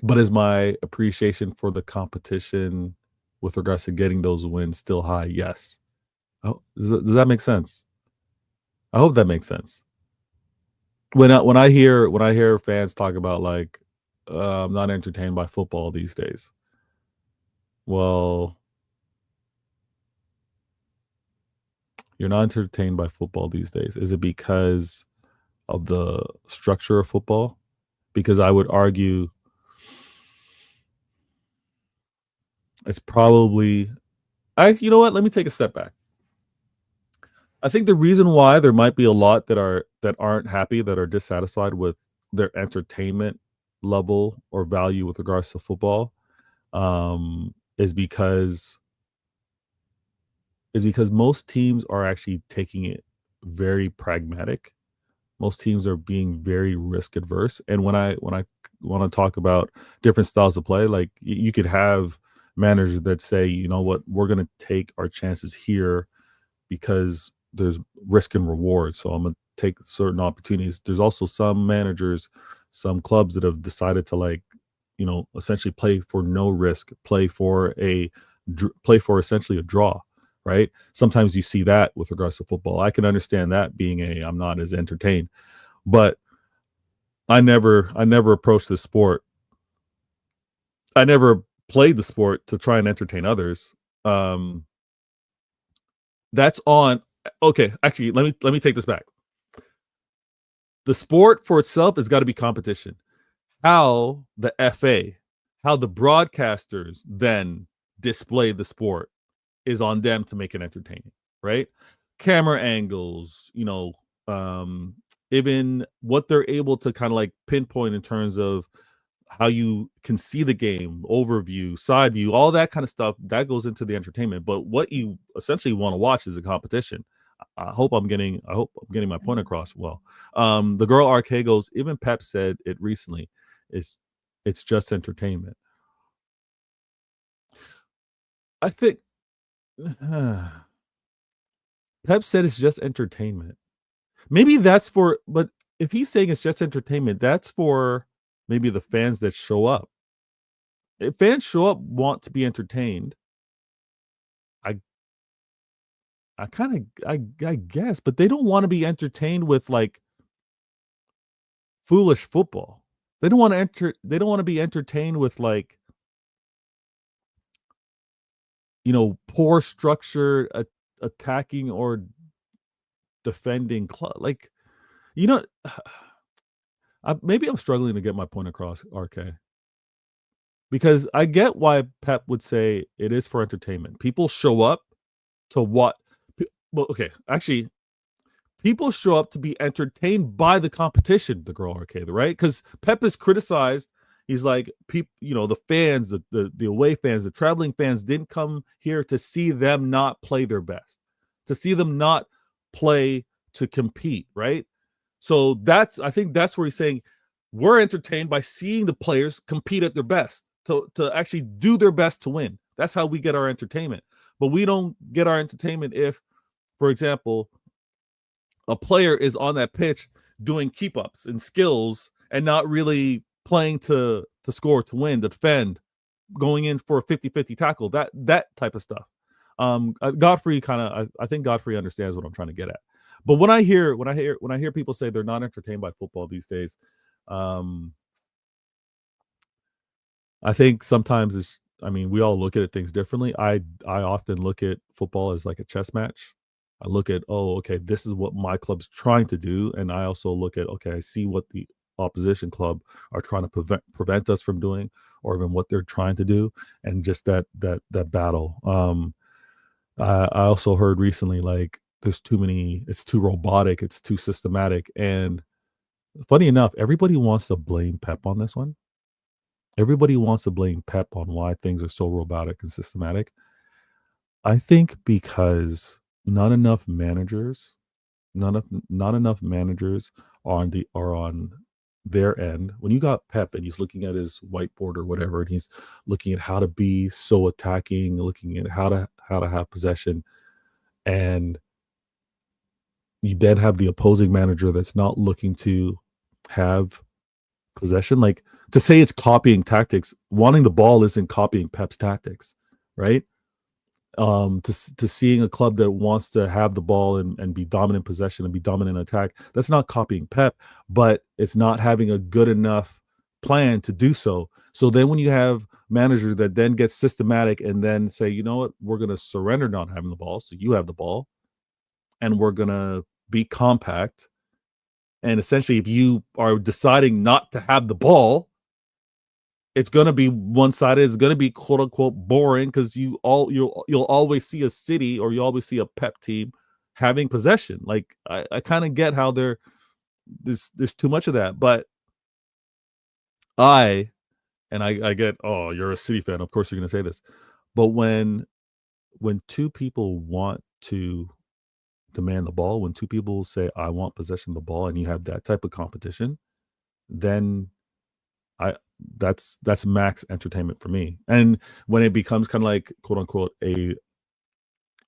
But is my appreciation for the competition with regards to getting those wins still high? Yes. Oh, does that make sense? I hope that makes sense. When I hear fans talk about like, I'm not entertained by football these days. Well, you're not entertained by football these days. Is it because of the structure of football? Because I would argue it's probably you know what? Let me take a step back. I think the reason why there might be a lot that aren't happy, that are dissatisfied with their entertainment level or value with regards to football, is because most teams are actually taking it very pragmatic. Most teams are being very risk adverse. And when I want to talk about different styles of play, like you could have managers that say, you know what, we're going to take our chances here because there's risk and reward. So I'm going to take certain opportunities. There's also some managers, some clubs that have decided to like, essentially play for no risk, play for essentially a draw, right? Sometimes you see that with regards to football. I can understand that being I'm not as entertained, but I never approached this sport. I never played the sport to try and entertain others. Um, that's on. Okay, actually, let me take this back. The sport for itself has got to be competition. How the FA, how the broadcasters then display the sport is on them to make it entertaining, right? Camera angles, even what they're able to kind of like pinpoint in terms of how you can see the game, overview, side view, all that kind of stuff that goes into the entertainment. But what you essentially want to watch is a competition. I hope I'm getting my point across well. The girl arcade goes, even Pep said it recently, it's just entertainment. I think Pep said it's just entertainment. Maybe that's for, but if he's saying it's just entertainment, that's for maybe the fans that show up. If fans show up, want to be entertained, I I guess, but they don't want to be entertained with like foolish football. They don't want to be entertained with like, poor structure, attacking or defending like, you know maybe I'm struggling to get my point across, RK. Because I get why Pep would say it is for entertainment. People show up to what well, okay, actually, people show up to be entertained by the competition, the girl arcade, right? Because Pep is criticized. He's like, people, the fans, the away fans, the traveling fans didn't come here to see them not play their best, to see them not play to compete, right? So I think that's where he's saying we're entertained by seeing the players compete at their best, to actually do their best to win. That's how we get our entertainment. But we don't get our entertainment if, for example, a player is on that pitch doing keep ups and skills and not really playing to score, to win, to defend, going in for a 50-50 tackle, that type of stuff. Godfrey I think Godfrey understands what I'm trying to get at. But when I hear people say they're not entertained by football these days, I think sometimes we all look at things differently. I often look at football as like a chess match. I look at, oh, okay, this is what my club's trying to do, and I also look at, okay, I see what the opposition club are trying to prevent us from doing, or even what they're trying to do, and just that battle. I also heard recently, like, there's too many, it's too robotic, it's too systematic, and funny enough, everybody wants to blame Pep on this one. Everybody wants to blame Pep on why things are so robotic and systematic. I think because not enough managers, not enough managers are on their end. When you got Pep and he's looking at his whiteboard or whatever, and he's looking at how to be so attacking, looking at how to have possession, and you then have the opposing manager that's not looking to have possession. Like, to say it's copying tactics, wanting the ball isn't copying Pep's tactics, right? To seeing a club that wants to have the ball and be dominant possession and be dominant attack, that's not copying Pep, but it's not having a good enough plan to do so. So then when you have manager that then gets systematic and then say, you know what, we're going to surrender not having the ball, so you have the ball, and we're going to be compact. And essentially, if you are deciding not to have the ball, it's going to be one-sided. It's going to be quote unquote boring, because you'll always see a City, or you always see a Pep team having possession. Like, I kind of get how there's too much of that, but I get, oh, you're a City fan, of course you're going to say this, but when two people want to demand the ball, when two people say I want possession of the ball, and you have that type of competition, then that's max entertainment for me. And when it becomes kind of like quote unquote a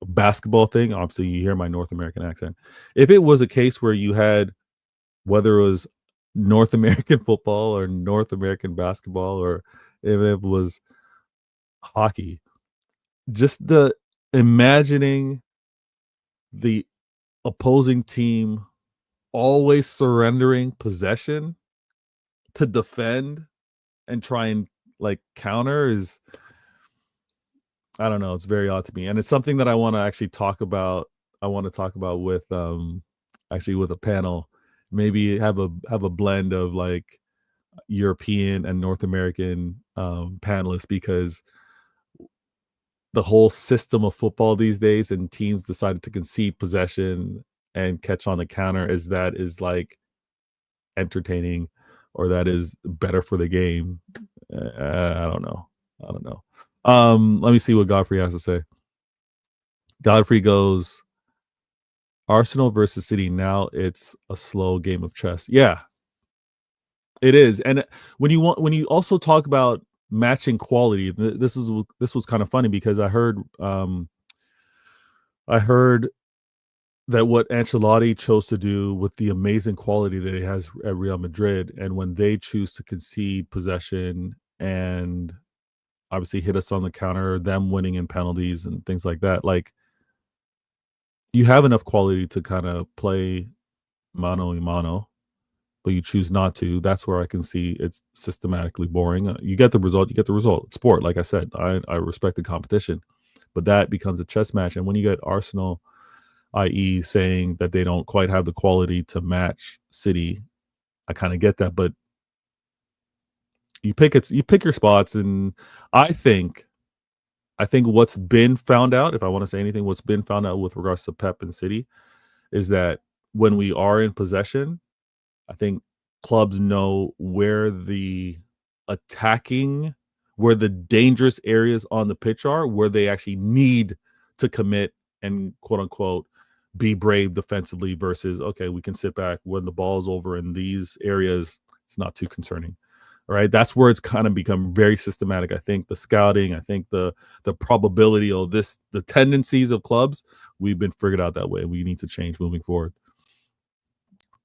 basketball thing, obviously you hear my North American accent. If it was a case where you had, whether it was North American football or North American basketball, or if it was hockey, just the imagining the opposing team always surrendering possession to defend and try and like counter is, I don't know, it's very odd to me. And it's something that I want to actually talk about. I want to talk about with actually with a panel, maybe have a blend of like European and North American panelists, because the whole system of football these days, and teams decided to concede possession and catch on the counter, is like entertaining, or that is better for the game. I don't know. Let me see what Godfrey has to say. Godfrey goes, Arsenal versus City, now it's a slow game of chess. Yeah, it is. And when you also talk about matching quality. This was kind of funny because I heard that what Ancelotti chose to do with the amazing quality that he has at Real Madrid, and when they choose to concede possession and obviously hit us on the counter, them winning in penalties and things like that, like you have enough quality to kind of play mano a mano, but you choose not to. That's where I can see it's systematically boring. You get the result, It's sport, like I said. I respect the competition, but that becomes a chess match. And when you get Arsenal, i.e., saying that they don't quite have the quality to match City, I kind of get that. But you pick your spots, and I think what's been found out, if I want to say anything, what's been found out with regards to Pep and City is that when we are in possession, I think clubs know where the dangerous areas on the pitch are, where they actually need to commit and quote unquote be brave defensively versus, okay, we can sit back when the ball's over in these areas. It's not too concerning. All right. That's where it's kind of become very systematic. I think the scouting, I think the probability of this, the tendencies of clubs, we've been figured out that way. We need to change moving forward.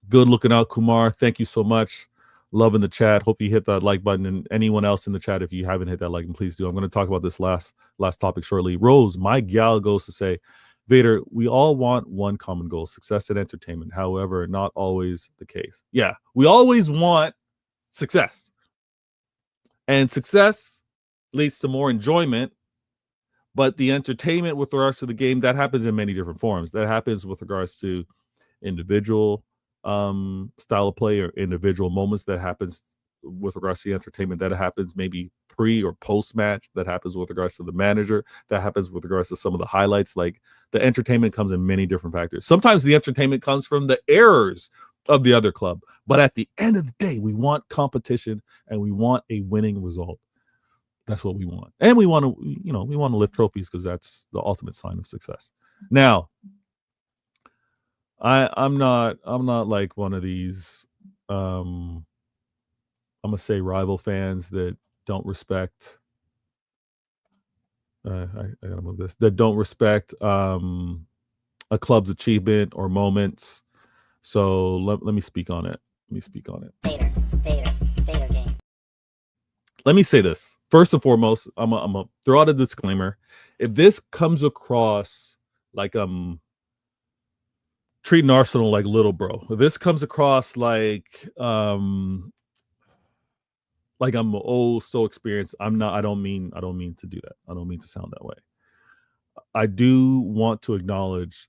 Good looking out, Kumar. Thank you so much. Loving the chat. Hope you hit that like button, and anyone else in the chat, if you haven't hit that like, please do. I'm going to talk about this last topic shortly. Rose, my gal goes to say, Vader, we all want one common goal, success and entertainment. However, not always the case. Yeah, we always want success. And success leads to more enjoyment, but the entertainment with regards to the game, that happens in many different forms. That happens with regards to individual style of play or individual moments. That happens with regards to the entertainment. That happens maybe pre or post match. That happens with regards to the manager. That happens with regards to some of the highlights. Like, the entertainment comes in many different factors. Sometimes the entertainment comes from the errors of the other club, but at the end of the day, we want competition and we want a winning result. That's what we want, and we want to lift trophies, because that's the ultimate sign of success. Now, I'm not like one of these I'm gonna say rival fans that don't respect I gotta move this, that don't respect a club's achievement or moments. So let me speak on it. Vader game. Let me say this. First and foremost, I'm a throw out a disclaimer. If this comes across like treating Arsenal like little bro, if this comes across like I'm so experienced, I'm not. I don't mean to do that. I don't mean to sound that way. I do want to acknowledge,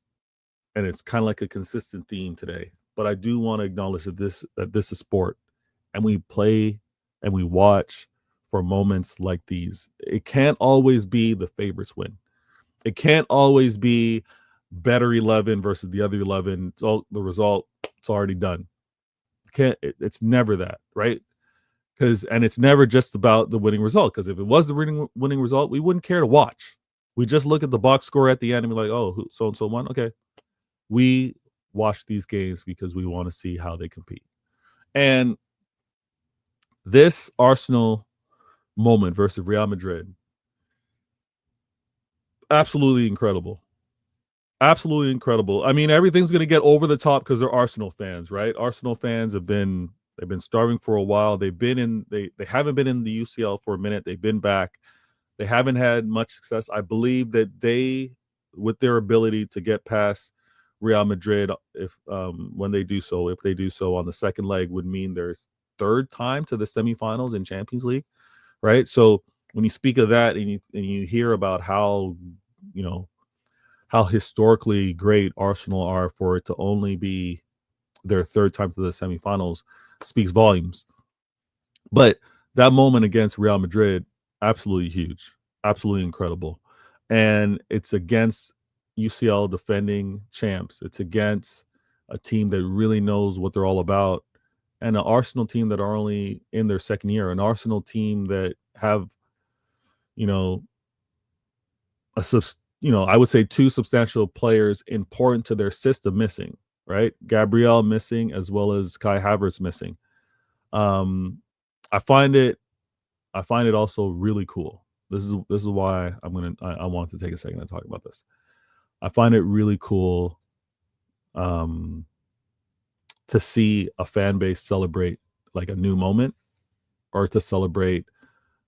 and it's kind of like a consistent theme today, but I do want to acknowledge that this is sport, and we play and we watch for moments like these. It can't always be the favorites win. It can't always be better 11 versus the other 11. So the result, it's already done. It's never that, right? And it's never just about the winning result, because if it was the winning result, we wouldn't care to watch. We just look at the box score at the end and be like, oh, so and so won. Okay. We watch these games because we want to see how they compete. And this Arsenal moment versus Real Madrid, absolutely incredible. Absolutely incredible. I mean, everything's going to get over the top because they're Arsenal fans, right? Arsenal fans they've been starving for a while. They haven't been in the UCL for a minute. They've been back. They haven't had much success. I believe that they, with their ability to get past Real Madrid, if they do so on the second leg, would mean their third time to the semifinals in Champions League, right? So when you speak of that and you hear about how historically great Arsenal are, for it to only be their third time to the semifinals, speaks volumes. But that moment against Real Madrid, absolutely huge, absolutely incredible. And it's against UCL defending champs. It's against a team that really knows what they're all about, and an Arsenal team that are only in their second year, an Arsenal team that have, I would say two substantial players important to their system missing, right? Gabriel missing, as well as Kai Havertz missing. I find it I find it also really cool. This is why I want to take a second to talk about this. I find it really cool to see a fan base celebrate like a new moment, or to celebrate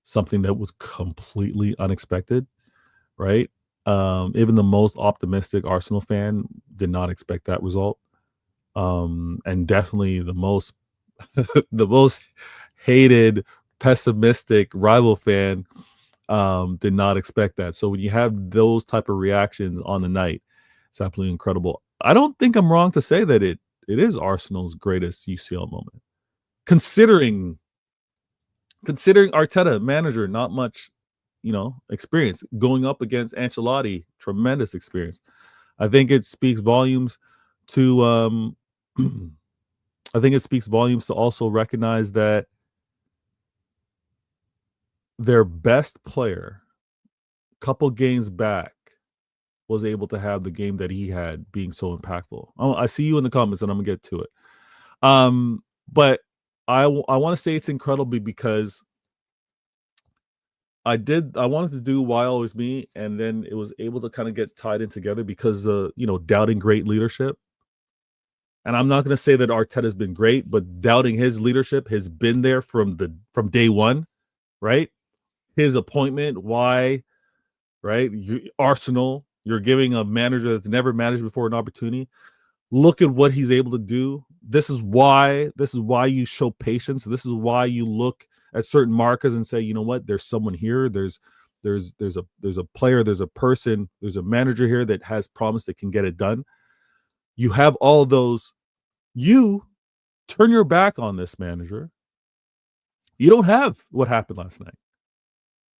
something that was completely unexpected, right? Even the most optimistic Arsenal fan did not expect that result. And definitely the most the most hated, pessimistic rival fan did not expect that. So when you have those type of reactions on the night, it's absolutely incredible. I don't think I'm wrong to say that it is Arsenal's greatest UCL moment, considering Arteta, manager, not much, experience, going up against Ancelotti, tremendous experience. I think it speaks volumes to I think it speaks volumes to also recognize that their best player, couple games back, was able to have the game that he had, being so impactful. I see you in the comments, and I'm gonna get to it. But I want to say it's incredible because I wanted to do Why Always Me, and then it was able to kind of get tied in together because doubting great leadership. And I'm not going to say that Arteta's been great, but doubting his leadership has been there from day one, right? His appointment, why, right? Arsenal, you're giving a manager that's never managed before an opportunity. Look at what he's able to do. This is why you show patience. This is why you look at certain markers and say, you know what, there's someone here. There's a player, there's a person, there's a manager here that has promise that can get it done. You have all of those. You turn your back on this manager. You don't have what happened last night.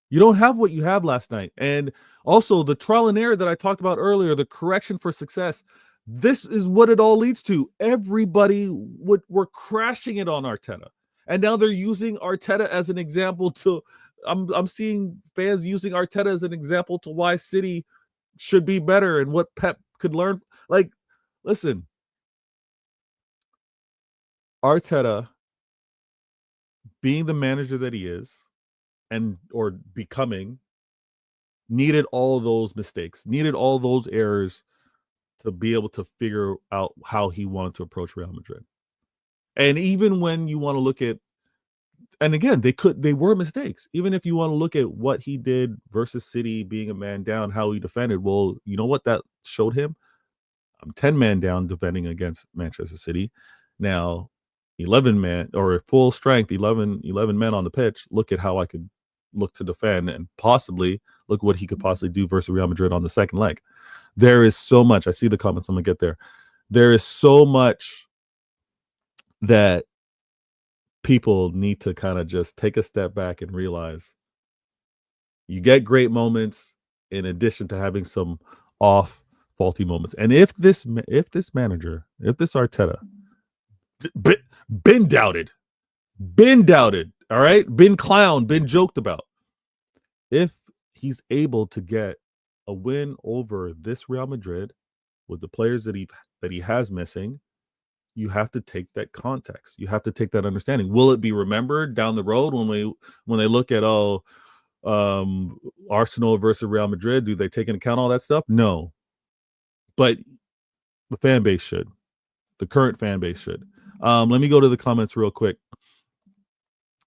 You don't have what you have last night. And also the trial and error that I talked about earlier, the correction for success. This is what it all leads to. Everybody were crashing it on Arteta. And now they're using Arteta as an example to I'm seeing fans using Arteta as an example to why City should be better and what Pep could learn. Like, listen, Arteta, being the manager that he is, or becoming, needed all those mistakes, needed all those errors to be able to figure out how he wanted to approach Real Madrid. And even when you want to look at, and again, they were mistakes. Even if you want to look at what he did versus City, being a man down, how he defended, well, you know what that showed him? I'm 10 man down defending against Manchester City. Now, 11 man or full strength, 11 men on the pitch. Look at how I could look to defend, and possibly look what he could possibly do versus Real Madrid on the second leg. There is so much. I see the comments. I'm gonna get there. There is so much that people need to kind of just take a step back and realize you get great moments in addition to having some off, faulty moments. And if this manager, if this Arteta, been doubted, all right, been clowned, been joked about, if he's able to get a win over this Real Madrid with the players that he has missing, you have to take that context. You have to take that understanding. Will it be remembered down the road when they look at Arsenal versus Real Madrid? Do they take into account all that stuff? No, but the fan base should. The current fan base should. Let me go to the comments real quick.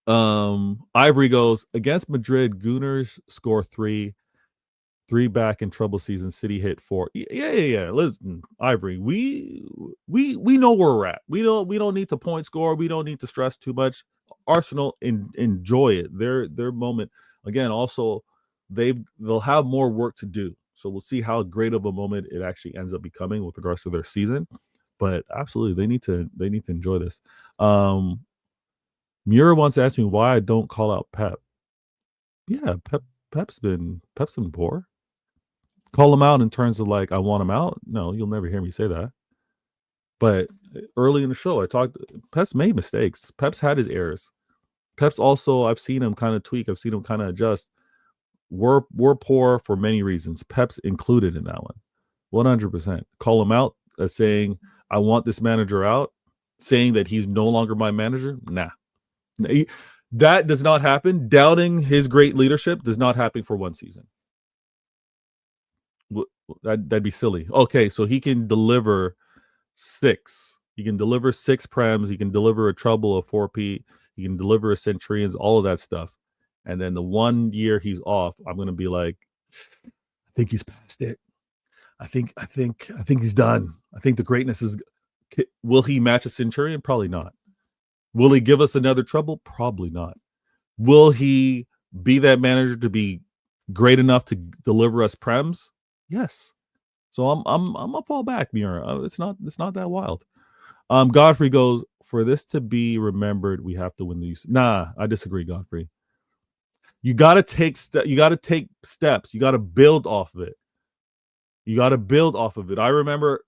Ivory goes, against Madrid, Gooners score 3 back in trouble season. City hit 4. Yeah. Listen, Ivory, we know where we're at. We don't need to point score. We don't need to stress too much. Arsenal enjoy it. Their moment. Again, also they'll have more work to do. So we'll see how great of a moment it actually ends up becoming with regards to their season. But absolutely, they need to enjoy this. Muir wants to ask me why I don't call out Pep. Yeah, Pep's been poor. Call him out in terms of like I want him out. No, you'll never hear me say that. But early in the show, Pep's made mistakes. Pep's had his errors. Pep's also, I've seen him kind of tweak. I've seen him kind of adjust. We're poor for many reasons. Pep's included in that one. 100%. Call him out as saying, I want this manager out. Saying that he's no longer my manager. Nah. That does not happen. Doubting his great leadership does not happen for one season. That'd be silly. Okay, so he can deliver 6. He can deliver 6 prems. He can deliver a treble of 4P. He can deliver a Centurions, all of that stuff. And then the 1 year he's off, I'm gonna be like, I think he's past it. I think he's done. I think the greatness is. Will he match a Centurion? Probably not. Will he give us another treble? Probably not. Will he be that manager to be great enough to deliver us prems? Yes. So I'm gonna fall back, Mira. It's not that wild. Godfrey goes, for this to be remembered, we have to win these. Nah, I disagree, Godfrey. You gotta take steps. You gotta build off of it. I remember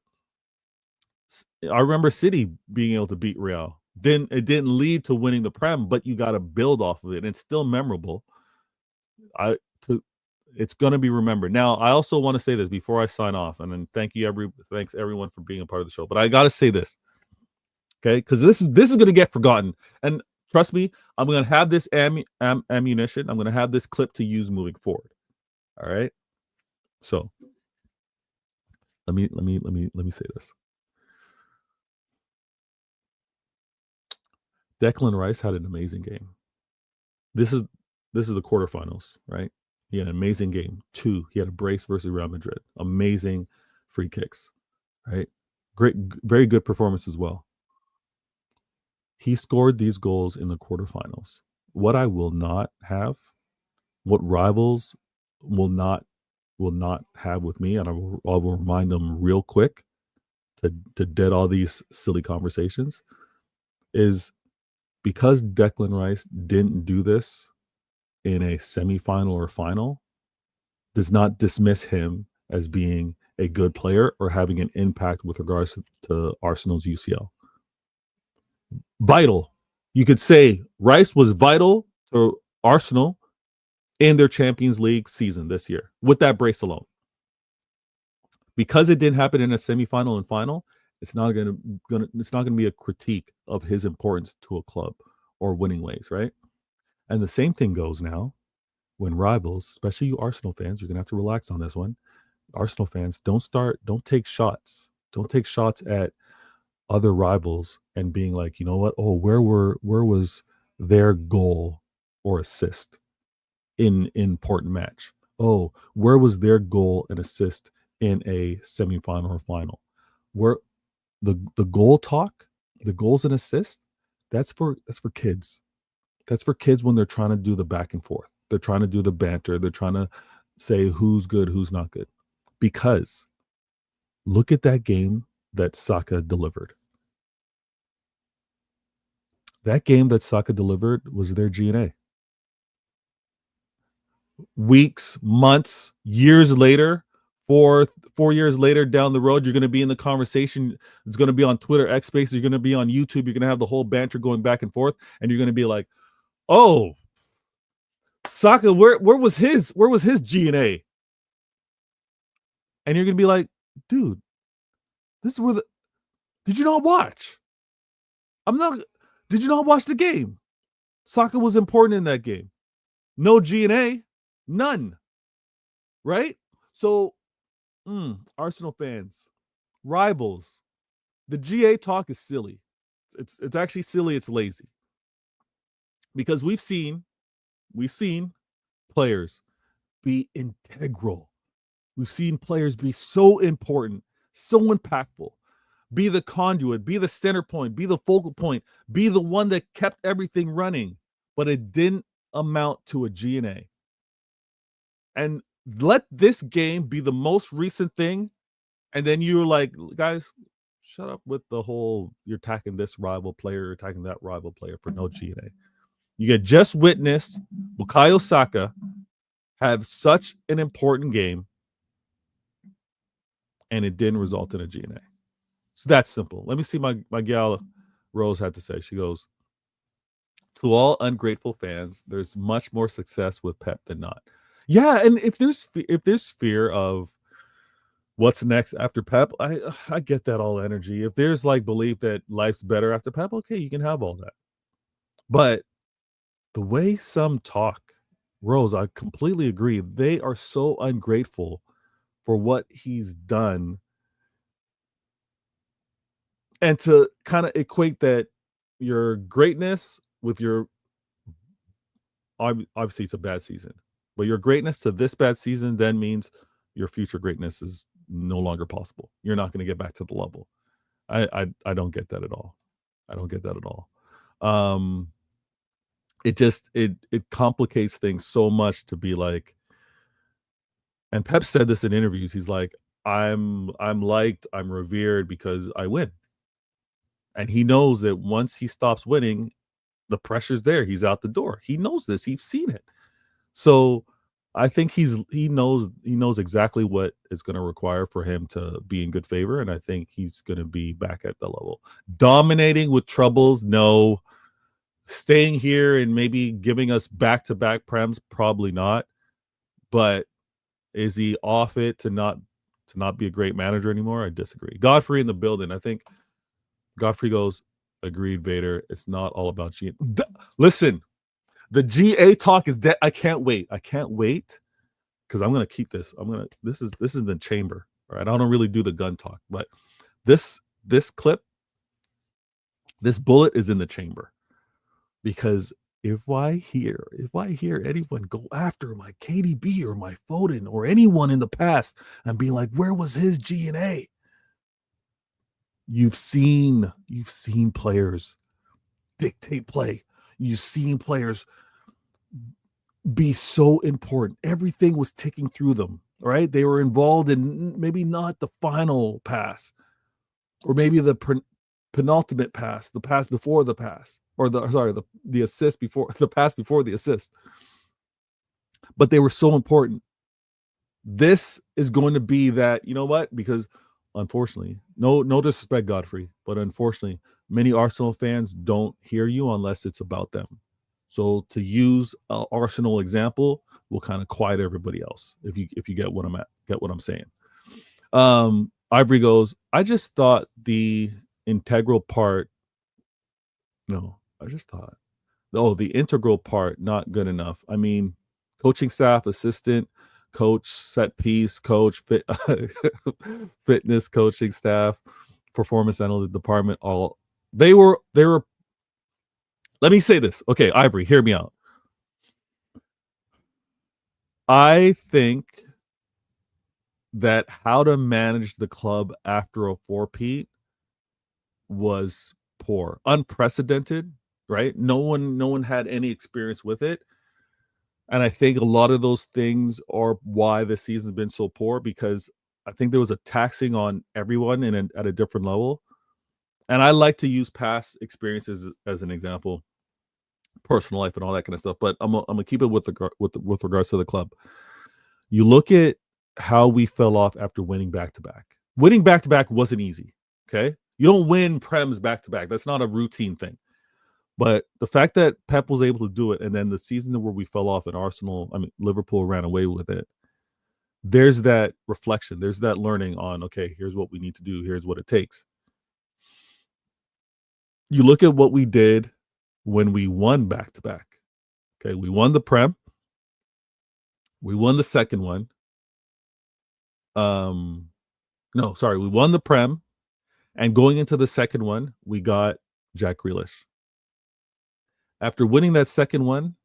City being able to beat Real. It didn't lead to winning the Prem, but you gotta build off of it, and it's still memorable. It's gonna be remembered. Now, I also want to say this before I sign off, and then thanks everyone for being a part of the show. But I gotta say this, okay? Because this is gonna get forgotten, and trust me, I'm gonna have this ammunition. I'm gonna have this clip to use moving forward. All right. So let me say this. Declan Rice had an amazing game. This is the quarterfinals, right? He had an amazing game. 2, he had a brace versus Real Madrid. Amazing free kicks, right? Great, very good performance as well. He scored these goals in the quarterfinals. What I will not have, what rivals will not have with me, and I will remind them real quick to dead all these silly conversations, is because Declan Rice didn't do this in a semifinal or final, does not dismiss him as being a good player or having an impact with regards to Arsenal's UCL. Vital. You could say Rice was vital to Arsenal in their Champions League season this year with that brace alone. Because it didn't happen in a semifinal and final, it's not gonna be a critique of his importance to a club or winning ways, right? And the same thing goes now when rivals, especially you Arsenal fans, you're gonna have to relax on this one. Arsenal fans, don't take shots. Don't take shots at other rivals and being like, you know what? Oh, where was their goal or assist in important match? Oh, where was their goal and assist in a semifinal or final? Where the goal talk, the goals and assists, that's for kids. That's for kids when they're trying to do the back and forth. They're trying to do the banter. They're trying to say who's good, who's not good. Because look at that game that Saka delivered. That game that Saka delivered was their G&A. Weeks, months, years later, 4 years later down the road, you're going to be in the conversation. It's going to be on Twitter, X Spaces. You're going to be on YouTube. You're going to have the whole banter going back and forth, and you're going to be like, "Oh, Saka, where was his G&A?" And you're going to be like, "Dude, this is where did you not watch? Did you not watch the game? Saka was important in that game. No G&A, none. Right? So, Arsenal fans, rivals, the GA talk is silly. It's actually silly. It's lazy. Because we've seen players be integral. We've seen players be so important, so impactful, be the conduit, be the center point, be the focal point, be the one that kept everything running, but it didn't amount to a G&A. And let this game be the most recent thing, and then you're like, guys, shut up with the whole you're attacking this rival player, you're attacking that rival player for no G&A. You get just witnessed Bukayo Saka have such an important game, and it didn't result in a G&A. It's that simple. Let me see my gal Rose had to say. She goes, to all ungrateful fans, there's much more success with Pep than not. Yeah, and if there's fear of what's next after Pep, I get that all energy. If there's like belief that life's better after Pep, okay, you can have all that. But the way some talk, Rose, I completely agree. They are so ungrateful for what he's done. And to kind of equate that your greatness with your obviously it's a bad season, but your greatness to this bad season then means your future greatness is no longer possible. You're not going to get back to the level. I don't get that at all. I don't get that at all. It just it complicates things so much to be like, and Pep said this in interviews. He's like, I'm liked, I'm revered because I win. And he knows that once he stops winning, the pressure's there. He's out the door. He knows this. He's seen it. So I think he knows exactly what it's going to require for him to be in good favor, and I think he's going to be back at the level. Dominating with troubles, no. Staying here and maybe giving us back-to-back prems, probably not. But is he off it to not be a great manager anymore? I disagree. Godfrey in the building. I think Godfrey goes, agreed, Vader. It's not all about GA. Listen, the GA talk is dead. I can't wait. Because I'm gonna keep this. This is the chamber. All right. I don't really do the gun talk, but this clip, this bullet is in the chamber. Because if I hear anyone go after my KDB or my Foden or anyone in the past and be like, where was his G&A? You've seen players dictate play. You've seen players be so important. Everything was ticking through them, right? They were involved in maybe not the final pass or maybe the penultimate pass, the pass before the pass, or the assist before the pass before the assist. But they were so important. This is going to be that, you know what? Because unfortunately, no disrespect, Godfrey, but unfortunately, many Arsenal fans don't hear you unless it's about them. So to use an Arsenal example will kind of quiet everybody else. If you get what I'm saying. Ivory goes, I just thought the integral part. No, I just thought, the integral part, not good enough. I mean, coaching staff, assistant, coach, set piece, coach, fitness, coaching staff, performance analytics department, all they were. Let me say this. Okay, Ivory, hear me out. I think that how to manage the club after a 4-peat was poor, unprecedented, right? No one had any experience with it. And I think a lot of those things are why the season's been so poor, because I think there was a taxing on everyone at a different level. And I like to use past experiences as an example, personal life and all that kind of stuff. But I'm gonna keep it with regards to the club. You look at how we fell off after winning back-to-back. Winning back-to-back wasn't easy, okay? You don't win prems back-to-back. That's not a routine thing. But the fact that Pep was able to do it, and then the season where we fell off at Liverpool ran away with it, there's that reflection. There's that learning on, okay, here's what we need to do. Here's what it takes. You look at what we did when we won back-to-back. Okay, we won the Prem. We won the second one. We won the Prem. And going into the second one, we got Jack Grealish. After winning that second one,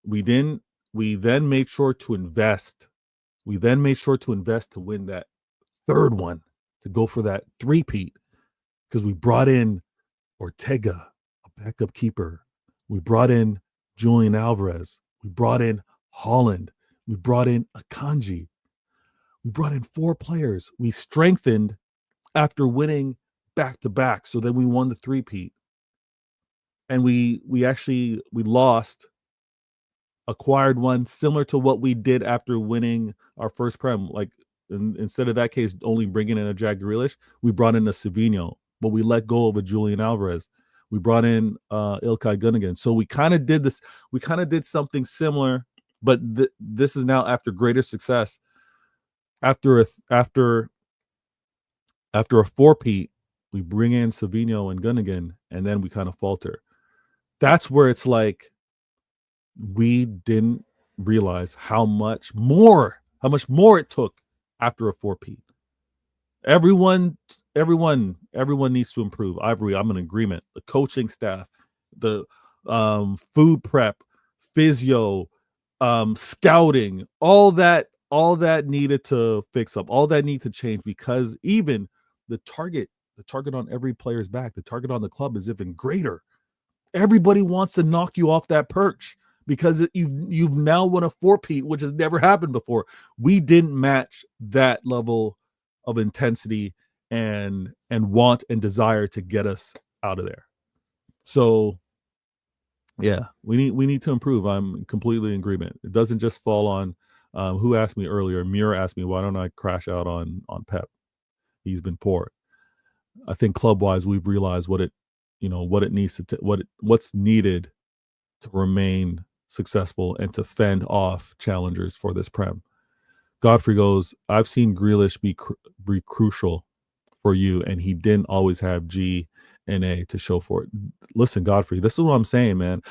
we then made sure to invest. We then made sure to invest to win that third one, to go for that 3-peat, because we brought in Ortega, a backup keeper. We brought in Julian Alvarez. We brought in Holland. We brought in Akanji. We brought in 4 players. We strengthened after winning back-to-back. So then we won the 3-peat. And we lost, acquired one similar to what we did after winning our first Prem. Like, instead of that case, only bringing in a Jack Grealish, we brought in a Savinho, but we let go of a Julian Alvarez. We brought in Ilkay Gundogan. So we kind of did this. We kind of did something similar, but this is now after greater success. After a 4-peat, we bring in Savinho and Gundogan, and then we kind of falter. That's where it's like, we didn't realize how much more it took after a 4-peat. Everyone needs to improve. Ivory, I'm in agreement. The coaching staff, the food prep, physio, scouting, all that needed to fix up, all that need to change, because even the target on every player's back, the target on the club is even greater. Everybody wants to knock you off that perch because you've now won a 4-peat, which has never happened before. We didn't match that level of intensity and want and desire to get us out of there. So yeah, we need to improve. I'm completely in agreement. It doesn't just fall on who asked me earlier. Mira asked me, why don't I crash out on Pep? He's been poor. I think club wise, we've realized what it needs to what's needed to remain successful and to fend off challengers for this Prem. Godfrey goes, I've seen Grealish be crucial for you, and he didn't always have G and A to show for it. Listen, Godfrey, this is what I'm saying, man.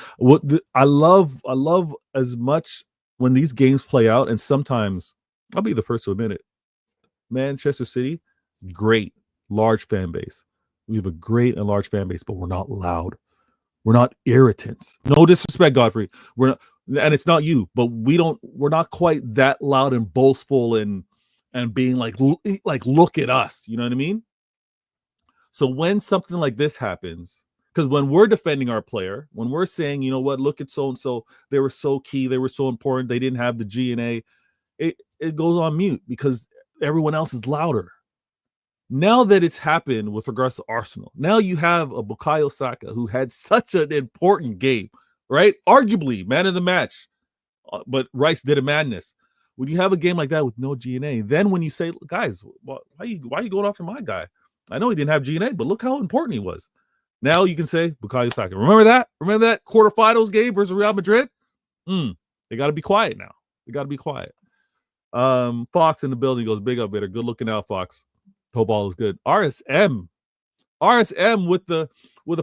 I love as much when these games play out, and sometimes I'll be the first to admit it. Manchester City, great, large fan base. We have a great and large fan base, but we're not loud. We're not irritants. No disrespect, Godfrey. We're not, and it's not you, but we're not quite that loud and boastful and being like look at us. You know what I mean? So when something like this happens, because when we're defending our player, when we're saying, you know what, look at so and so, they were so key, they were so important, they didn't have the G and A, it goes on mute because everyone else is louder. Now that it's happened with regards to Arsenal, now you have a Bukayo Saka who had such an important game, right? Arguably man of the match, but Rice did a madness. When you have a game like that with no G&A, then when you say, guys, why are you going after my guy? I know he didn't have G&A, but look how important he was. Now you can say Bukayo Saka. Remember that? Remember that quarterfinals game versus Real Madrid? They got to be quiet now. They got to be quiet. Fox in the building goes, big up, better. Good looking out, Fox. Hope all is good. RSM with a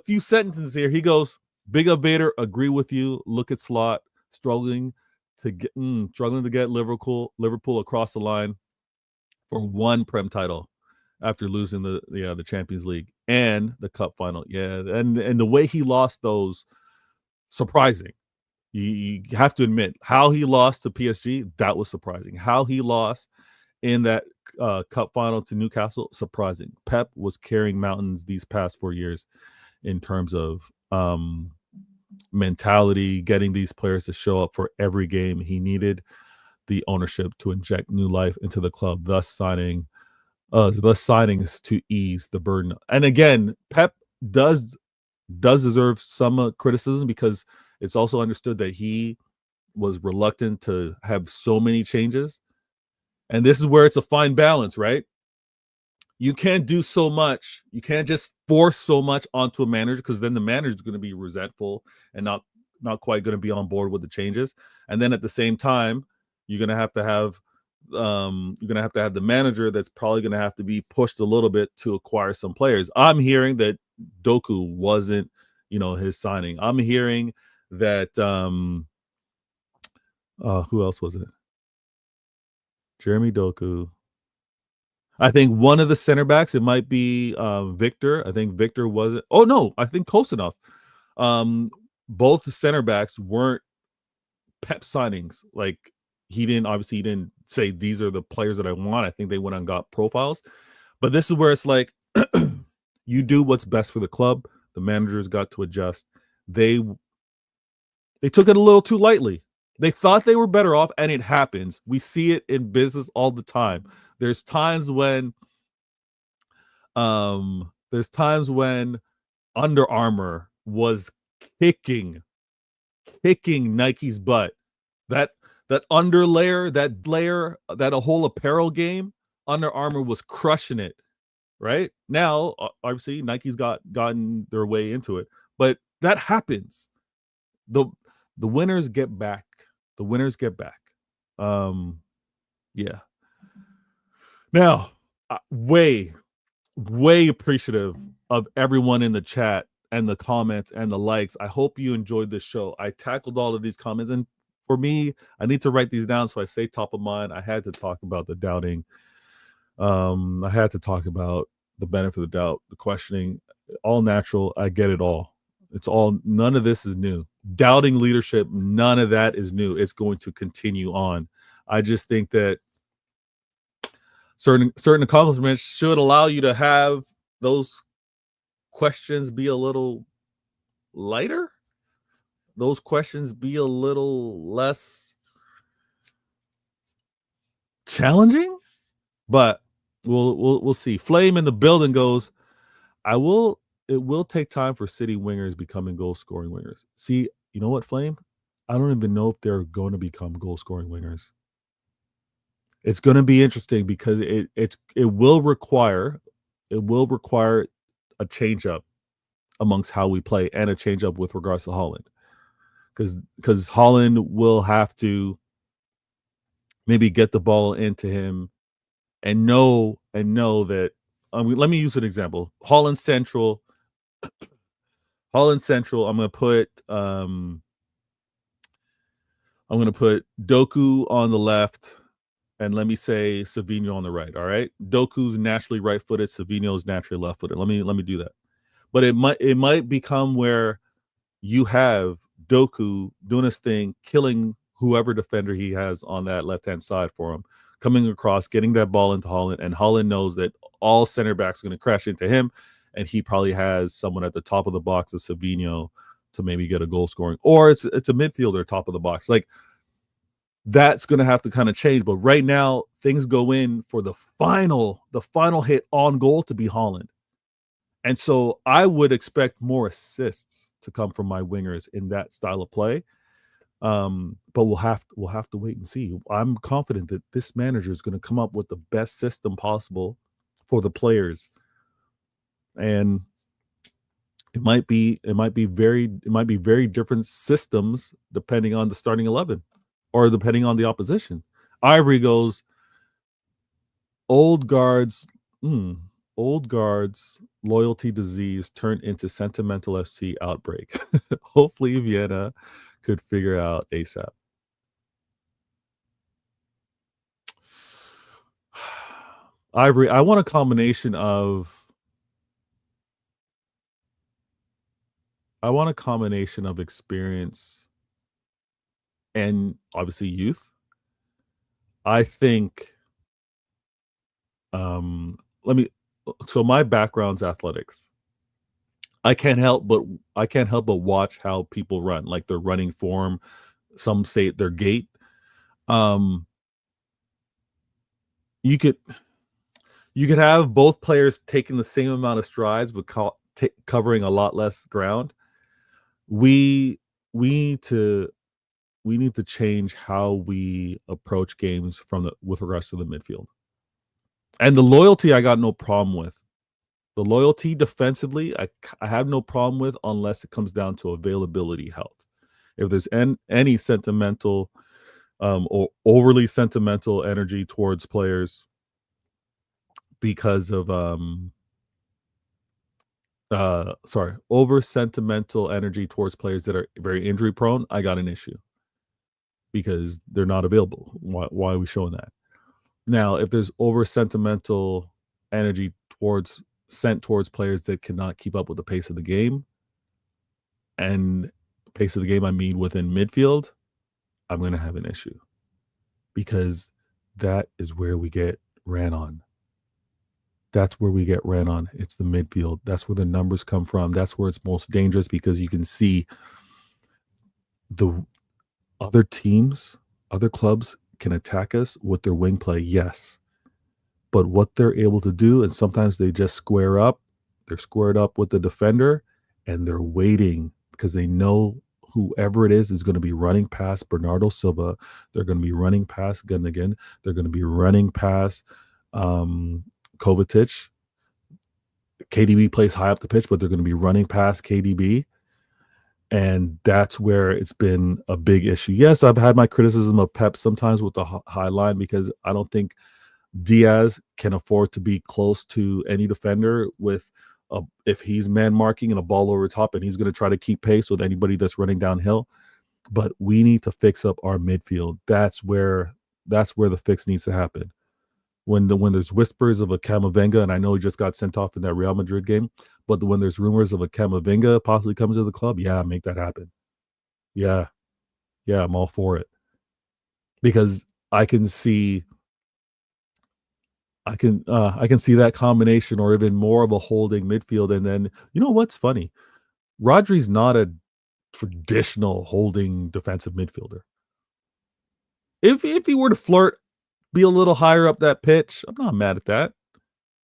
few sentences here. He goes, big up, Vader. Agree with you. Look at Slot struggling to get Liverpool across the line for one Prem title after losing the Champions League and the Cup final. Yeah, and the way he lost those, surprising. You have to admit how he lost to PSG. That was surprising. How he lost in that Cup final to Newcastle, surprising. Pep was carrying mountains these past 4 years in terms of mentality, getting these players to show up for every game. He needed the ownership to inject new life into the club, thus signings to ease the burden. And again, Pep does deserve some criticism because it's also understood that he was reluctant to have so many changes. And this is where it's a fine balance, right? You can't do so much. You can't just force so much onto a manager because then the manager is going to be resentful and not quite going to be on board with the changes. And then at the same time, you're going to have to have the manager that's probably going to have to be pushed a little bit to acquire some players. I'm hearing that Doku wasn't, his signing. I'm hearing that who else was it? Jeremy Doku. I think one of the center backs, it might be Victor. I think Victor wasn't. Oh no, I think close enough. Both the center backs weren't Pep signings. Like he didn't say these are the players that I want. I think they went and got profiles. But this is where it's like you do what's best for the club. The managers got to adjust. They took it a little too lightly. They thought they were better off, and it happens. We see it in business all the time. There's times when Under Armour was kicking Nike's butt. That underlayer, that a whole apparel game, Under Armour was crushing it. Right now, obviously, Nike's gotten their way into it, but that happens. The winners get back. The winners get back. Yeah. Now, way appreciative of everyone in the chat and the comments and the likes. I hope you enjoyed this show. I tackled all of these comments, and for me, I need to write these down so I stay top of mind. I had to talk about the doubting. I had to talk about the benefit of the doubt, the questioning, all natural. I get it all. It's all, none of this is new. Doubting leadership, none of that is new. It's going to continue on. I just think that certain accomplishments should allow you to have those questions be a little lighter. Those questions be a little less challenging, but we'll see. Flame in the building goes, it will take time for city wingers becoming goal scoring wingers. See, you know what, Flame? I don't even know if they're going to become goal scoring wingers. It's going to be interesting because it will require a change up amongst how we play and a change up with regards to Holland. Because Holland will have to maybe get the ball into him and know that. Let me use an example. Holland Central. I'm going to put Doku on the left, and let me say Savinho on the right. All right, Doku's naturally right-footed. Savinho's naturally left-footed. Let me do that. But it might become where you have Doku doing his thing, killing whoever defender he has on that left-hand side for him, coming across, getting that ball into Holland, and Holland knows that all center backs are going to crash into him, and he probably has someone at the top of the box of Savinho to maybe get a goal scoring, or it's a midfielder top of the box. Like, that's going to have to kind of change. But right now, things go in for the final hit on goal to be Holland. And so I would expect more assists to come from my wingers in that style of play. But we'll have to wait and see. I'm confident that this manager is going to come up with the best system possible for the players. And it might be very different systems depending on the starting 11 or depending on the opposition. Ivory goes, old guards loyalty disease turned into sentimental FC outbreak. Hopefully Vienna could figure out ASAP. Ivory, I want a combination of experience and obviously youth. I think so my background's athletics. I can't help but watch how people run, like their running form, some say their gait. You could have both players taking the same amount of strides but covering a lot less ground. We need to change how we approach games with regards to the midfield. And the loyalty, I got no problem with. The loyalty defensively, I have no problem with unless it comes down to availability, health. If there's any sentimental or overly sentimental energy towards players because of over sentimental energy towards players that are very injury prone, I got an issue because they're not available. Why are we showing that? Now, if there's over sentimental energy sent towards players that cannot keep up with the pace of the game, and pace of the game I mean within midfield, I'm going to have an issue because that is where we get ran on. That's where we get ran on. It's the midfield. That's where the numbers come from. That's where it's most dangerous because you can see the other teams, other clubs can attack us with their wing play, yes. But what they're able to do, and sometimes they just square up. They're squared up with the defender, and they're waiting because they know whoever it is going to be running past Bernardo Silva. They're going to be running past Gundogan. They're going to be running past Kovacic. KDB plays high up the pitch, but they're going to be running past KDB. And that's where it's been a big issue. Yes, I've had my criticism of Pep sometimes with the high line because I don't think Diaz can afford to be close to any defender with if he's man marking and a ball over top, and he's going to try to keep pace with anybody that's running downhill. But we need to fix up our midfield. That's where the fix needs to happen. When there's whispers of a Camavinga, and I know he just got sent off in that Real Madrid game, but when there's rumors of a Camavinga possibly coming to the club, yeah, make that happen. Yeah, I'm all for it, because I can see that combination, or even more of a holding midfield. And then, you know what's funny? Rodri's not a traditional holding defensive midfielder. If he were to flirt, be a little higher up that pitch, I'm not mad at that.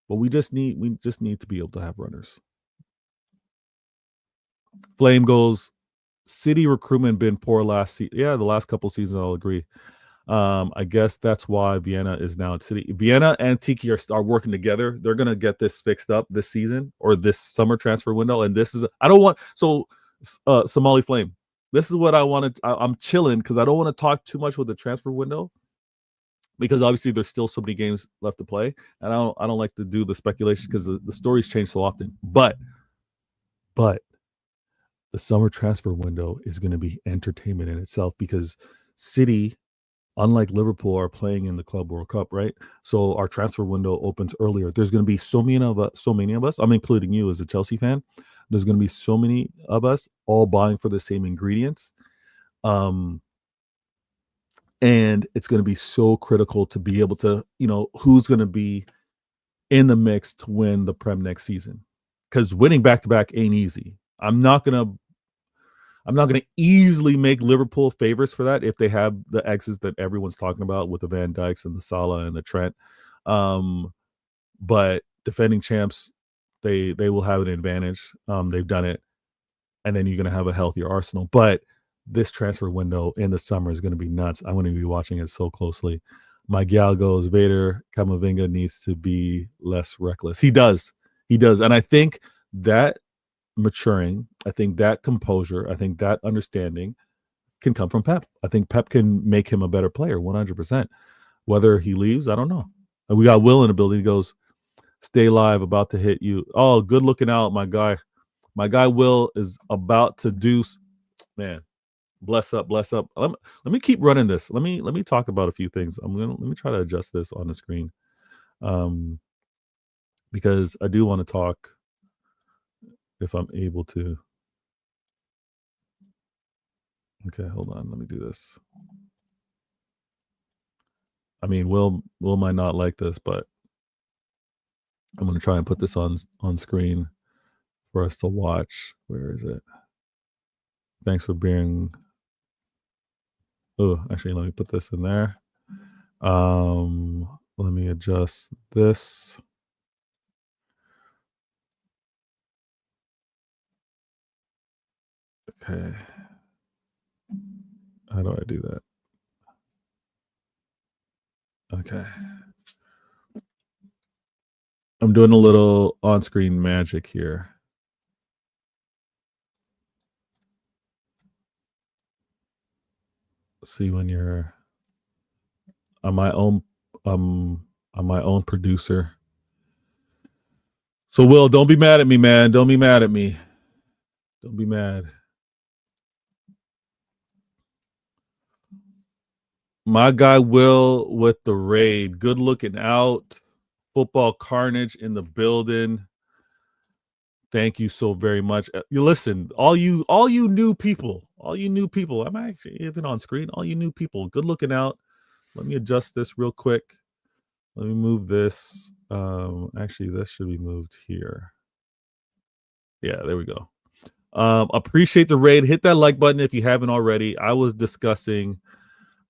But we just need to be able to have runners. Flame goes, City recruitment been poor last season. Yeah, the last couple seasons, I'll agree. I guess that's why Vienna is now at City. Vienna and Tiki are working together. They're gonna get this fixed up this season or this summer transfer window. And this is Somali Flame. This is what I wanted. I'm chilling because I don't want to talk too much with the transfer window, because obviously there's still so many games left to play, and I don't like to do the speculation because the stories change so often. But the summer transfer window is going to be entertainment in itself, because City, unlike Liverpool, are playing in the Club World Cup, right? So our transfer window opens earlier. There's going to be so many of us. I'm including you as a Chelsea fan. There's going to be so many of us all buying for the same ingredients. And it's going to be so critical to be able to, who's going to be in the mix to win the Prem next season. Because winning back-to-back ain't easy. I'm not going to easily make Liverpool favorites for that if they have the exits that everyone's talking about with the Van Dijks and the Salah and the Trent. But defending champs, they will have an advantage. They've done it. And then you're going to have a healthier Arsenal. But this transfer window in the summer is going to be nuts. I'm going to be watching it so closely. My gal goes, Vader Camavinga needs to be less reckless. He does. And I think that maturing, I think that composure, I think that understanding can come from Pep. I think Pep can make him a better player, 100%. Whether he leaves, I don't know. And we got Will in the building. He goes, stay live, about to hit you. Oh, good looking out, my guy. My guy Will is about to deuce. Man, bless up. Let me keep running this. Let me talk about a few things. Let me try to adjust this on the screen, because I do want to talk, if I'm able to. Okay, hold on. Let me do this. I mean, Will might not like this, but I'm going to try and put this on screen for us to watch. Where is it? Thanks for being. Oh, actually, let me put this in there. Let me adjust this. Okay. How do I do that? Okay. I'm doing a little on-screen magic here. See when you're on my own producer. So Will, don't be mad at me, man. Don't be mad at me. Don't be mad. My guy Will with the raid. Good looking out. Football carnage in the building. Thank you so very much. You listen, all you new people. I'm actually even on screen. All you new people. Good looking out. Let me adjust this real quick. Let me move this. Actually, this should be moved here. Yeah, there we go. Appreciate the raid. Hit that like button if you haven't already. I was discussing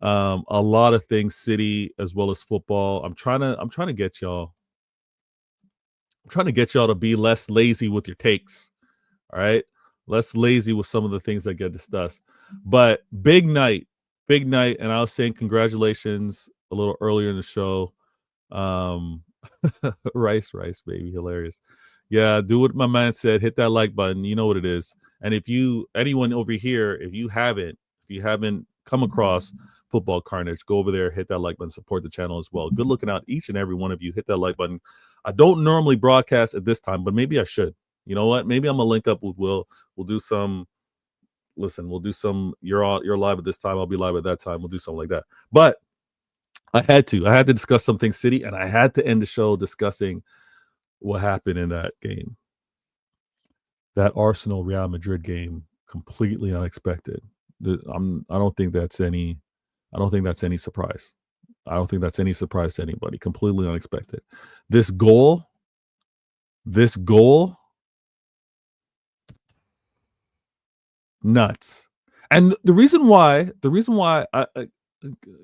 a lot of things, City as well as football. I'm trying to get y'all. I'm trying to get y'all to be less lazy with your takes. All right, less lazy with some of the things that get discussed. But big night, and I was saying congratulations a little earlier in the show. Rice, baby, hilarious. Yeah, do what my man said. Hit that like button. You know what it is. And if anyone over here, if you haven't come across Football Carnage, go over there, hit that like button, support the channel as well. Good looking out, each and every one of you. Hit that like button. I don't normally broadcast at this time, but maybe I should. You know what? Maybe I'm gonna link up with Will. We'll do some. Listen, we'll do some. You're live at this time. I'll be live at that time. We'll do something like that. But I had to discuss something City, and I had to end the show discussing what happened in that game. That Arsenal Real Madrid game, completely unexpected. I don't think that's any surprise. I don't think that's any surprise to anybody. Completely unexpected. This goal, nuts. And the reason why I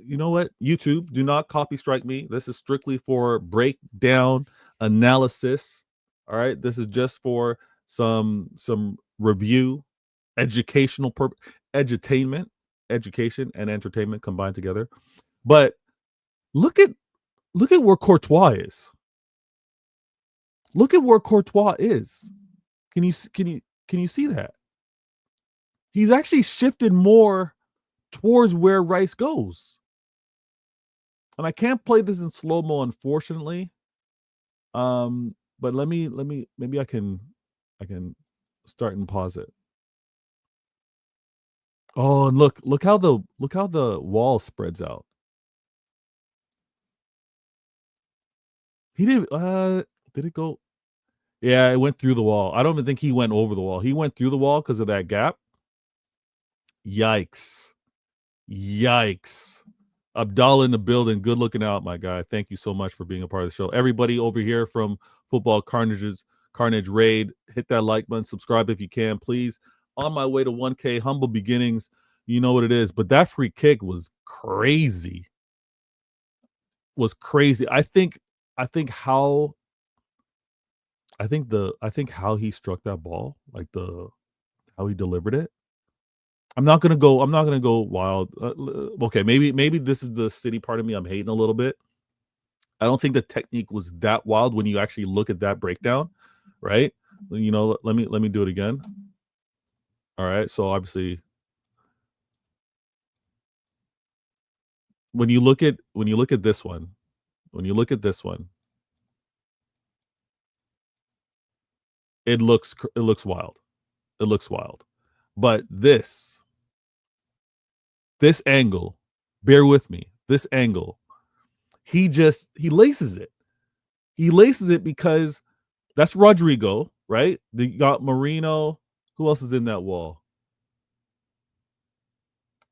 you know what? YouTube, do not copy strike me. This is strictly for breakdown analysis. All right. This is just for some review, educational edutainment, education and entertainment combined together. But look at where Courtois is. Look at where Courtois is. Can you see that? He's actually shifted more towards where Rice goes. And I can't play this in slow-mo, unfortunately. But maybe I can start and pause it. Oh, and look how the wall spreads out. He didn't did it go? Yeah, it went through the wall. I don't even think he went over the wall. He went through the wall because of that gap. Yikes. Abdallah in the building. Good looking out, my guy. Thank you so much for being a part of the show. Everybody over here from Football Carnage Raid, hit that like button, subscribe if you can, please. On my way to 1K, humble beginnings. You know what it is. But that free kick was crazy. I think how he struck that ball, like how he delivered it. I'm not gonna go wild. Okay, maybe this is the City part of me. I'm hating a little bit. I don't think the technique was that wild when you actually look at that breakdown, right? You know, let me do it again. All right, so obviously, when you look at this one, it looks wild. It looks wild. But this angle, bear with me. This angle, he laces it. He laces it because that's Rodrigo, right? You got Marino. Who else is in that wall?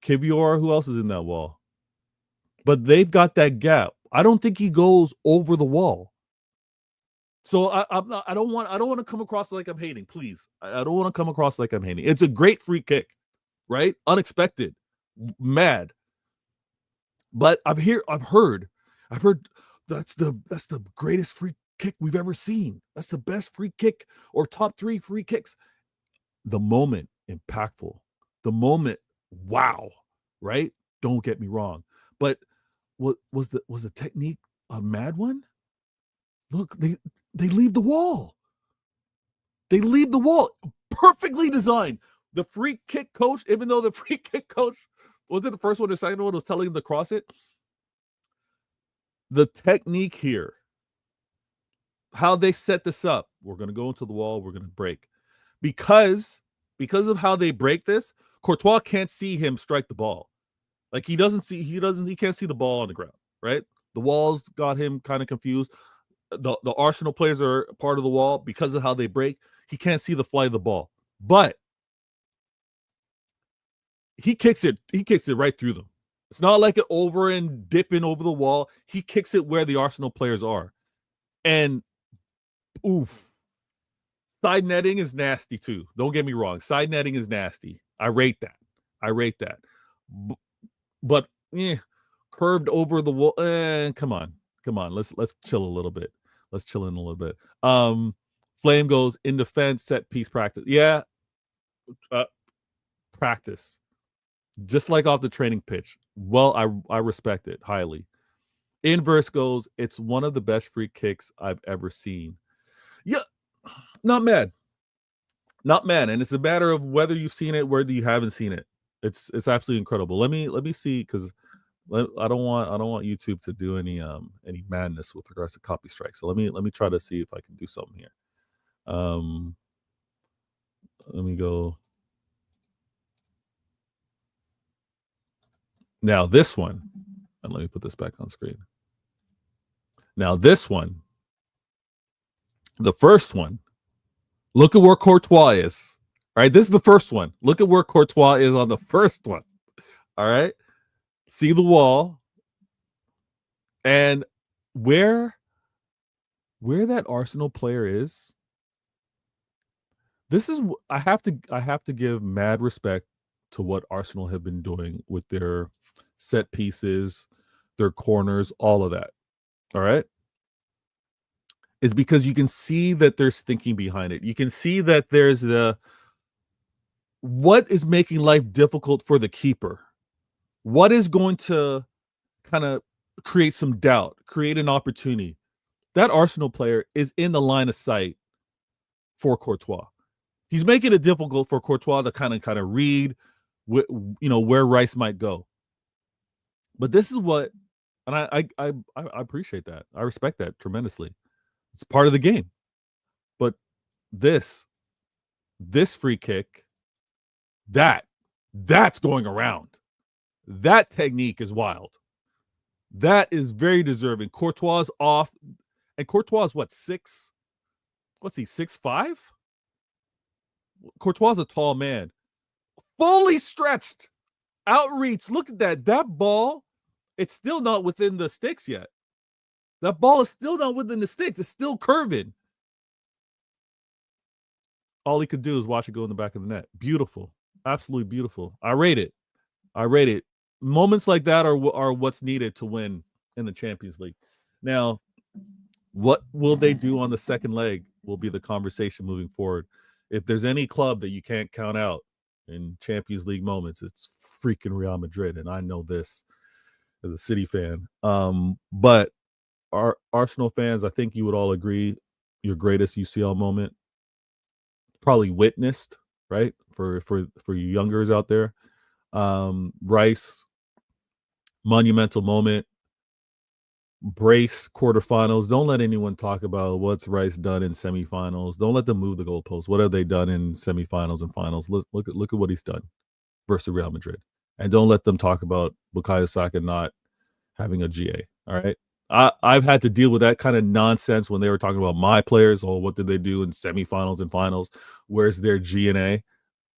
Kivior. Who else is in that wall? But they've got that gap. I don't think he goes over the wall. So I don't want to come across like I'm hating. Please, I don't want to come across like I'm hating. It's a great free kick, right? Unexpected, mad. But I've heard that's the greatest free kick we've ever seen. That's the best free kick or top 3 free kicks. The moment, impactful. The moment, wow, right? Don't get me wrong. But what was the technique a mad one? Look, they leave the wall. They leave the wall. Perfectly designed. The free kick coach, even though the free kick coach, was it the first one or the second one, was telling him to cross it? The technique here, how they set this up, we're going to go into the wall, we're going to break. Because of how they break this, Courtois can't see him strike the ball. Like he can't see the ball on the ground, right? The walls got him kind of confused. The Arsenal players are part of the wall because of how they break. He can't see the flight of the ball. But he kicks it right through them. It's not like it over and dipping over the wall. He kicks it where the Arsenal players are. And oof. Side netting is nasty too. Don't get me wrong. Side netting is nasty. I rate that. But curved over the wall. Come on. Let's chill a little bit. Let's chill in a little bit. Flame goes in defense, set piece practice. Yeah. Practice. Just like off the training pitch. Well, I respect it highly. Inverse goes, it's one of the best free kicks I've ever seen. Yeah, not mad. And it's a matter of whether you've seen it, whether you haven't seen it. It's absolutely incredible. Let me see, because I don't want YouTube to do any madness with regards to copy strike. So let me try to see if I can do something here. Let me go. Now this one, and let me put this back on screen. Now this one, the first one, look at where Courtois is. All right, this is the first one. Look at where Courtois is on the first one. All right, see the wall, and where that Arsenal player is. This is I have to give mad respect to what Arsenal have been doing with their set pieces, their corners, all of that. All right, is because you can see that there's thinking behind it. You can see that there's what is making life difficult for the keeper. What is going to kind of create some doubt, create an opportunity. That Arsenal player is in the line of sight for Courtois. He's making it difficult for Courtois to kind of read, where Rice might go. But this is what, and I appreciate that. I respect that tremendously. It's part of the game. But this free kick, that's going around. That technique is wild. That is very deserving. Courtois off, and Courtois is what, 6? What's he, 6'5"? Courtois is a tall man. Fully stretched. Outreach. Look at that. That ball, it's still not within the sticks yet. That ball is still not within the sticks. It's still curving. All he could do is watch it go in the back of the net. Beautiful. Absolutely beautiful. I rate it. Moments like that are what's needed to win in the Champions League. Now, what will they do on the second leg will be the conversation moving forward. If there's any club that you can't count out in Champions League moments, it's freaking Real Madrid, and I know this as a City fan. But our Arsenal fans, I think you would all agree, your greatest UCL moment probably witnessed, right? For you youngers out there. Rice, monumental moment. Brace quarterfinals. Don't let anyone talk about what's Rice done in semifinals. Don't let them move the goalposts. What have they done in semifinals and finals? Look at what he's done versus Real Madrid. And don't let them talk about Bukayo Saka not having a GA. All right. I've had to deal with that kind of nonsense when they were talking about my players. Oh, what did they do in semifinals and finals? Where's their GNA?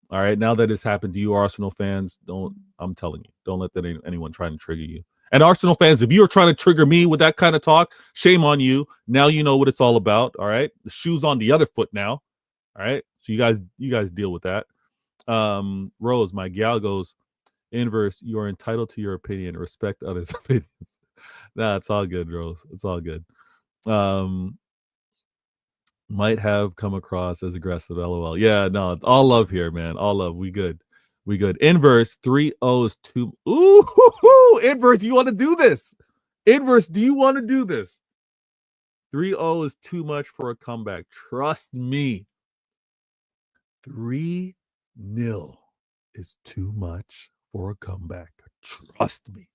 All right. Now that it's happened to you, Arsenal fans, I'm telling you, don't let anyone try and trigger you. And Arsenal fans, if you're trying to trigger me with that kind of talk, shame on you. Now you know what it's all about. All right. The shoe's on the other foot now. All right. So you guys deal with that. Rose, my gal goes, inverse, you are entitled to your opinion. Respect others' opinions. Nah, it's all good, Rose. It's all good. Might have come across as aggressive, LOL. Yeah, no, all love here, man. All love. We good. Inverse, 3-0 is too. Ooh, Inverse, you want to do this? Inverse, do you want to do this? 3-0 is too much for a comeback. Trust me. 3-0 is too much for a comeback. Trust me.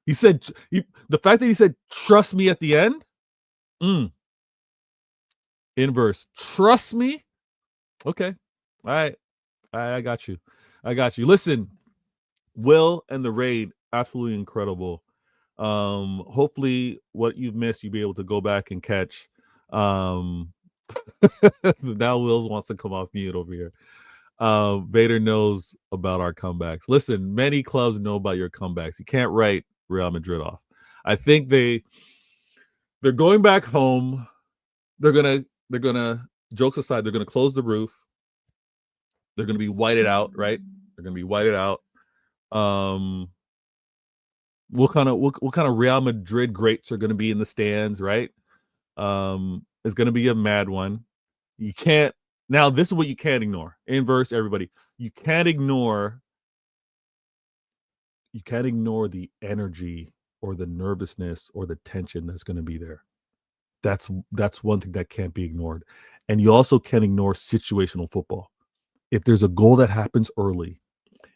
He said, the fact that he said, trust me at the end. Inverse, trust me. Okay. All right. I got you. Listen, Will and the raid, absolutely incredible. Hopefully what you've missed, you'll be able to go back and catch. Now Wills wants to come off mute over here. Vader knows about our comebacks. Listen, many clubs know about your comebacks. You can't write Real Madrid off. I think they're going back home. They're gonna, jokes aside, they're gonna close the roof. They're gonna be whited out, right? They're gonna be whited out. What kind of Real Madrid greats are gonna be in the stands, right? It's gonna be a mad one. You can't. Now, this is what you can't ignore. Inverse, everybody. You can't ignore the energy or the nervousness or the tension that's going to be there. That's one thing that can't be ignored. And you also can't ignore situational football. If there's a goal that happens early,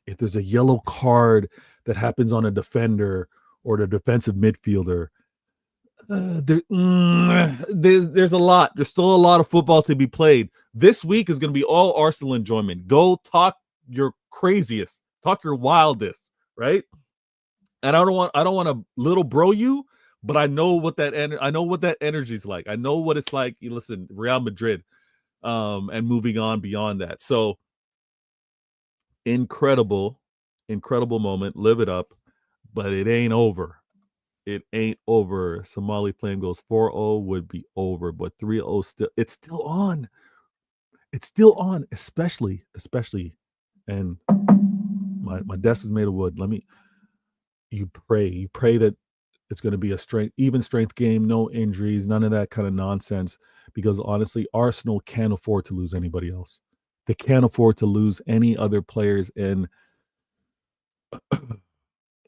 if there's a yellow card that happens on a defender or the defensive midfielder, There's a lot. There's still a lot of football to be played. This week is going to be all Arsenal enjoyment. Go talk your craziest, talk your wildest, right? And I don't want to little bro you, but I know what that energy is like. I know what it's like. You listen, Real Madrid, and moving on beyond that. So incredible moment. Live it up, but it ain't over. It ain't over. Somali Flame goes 4-0 would be over, but 3-0 it's still on. It's still on, especially, and my desk is made of wood. You pray that it's going to be a even strength game, no injuries, none of that kind of nonsense, because honestly, Arsenal can't afford to lose anybody else. They can't afford to lose any other players.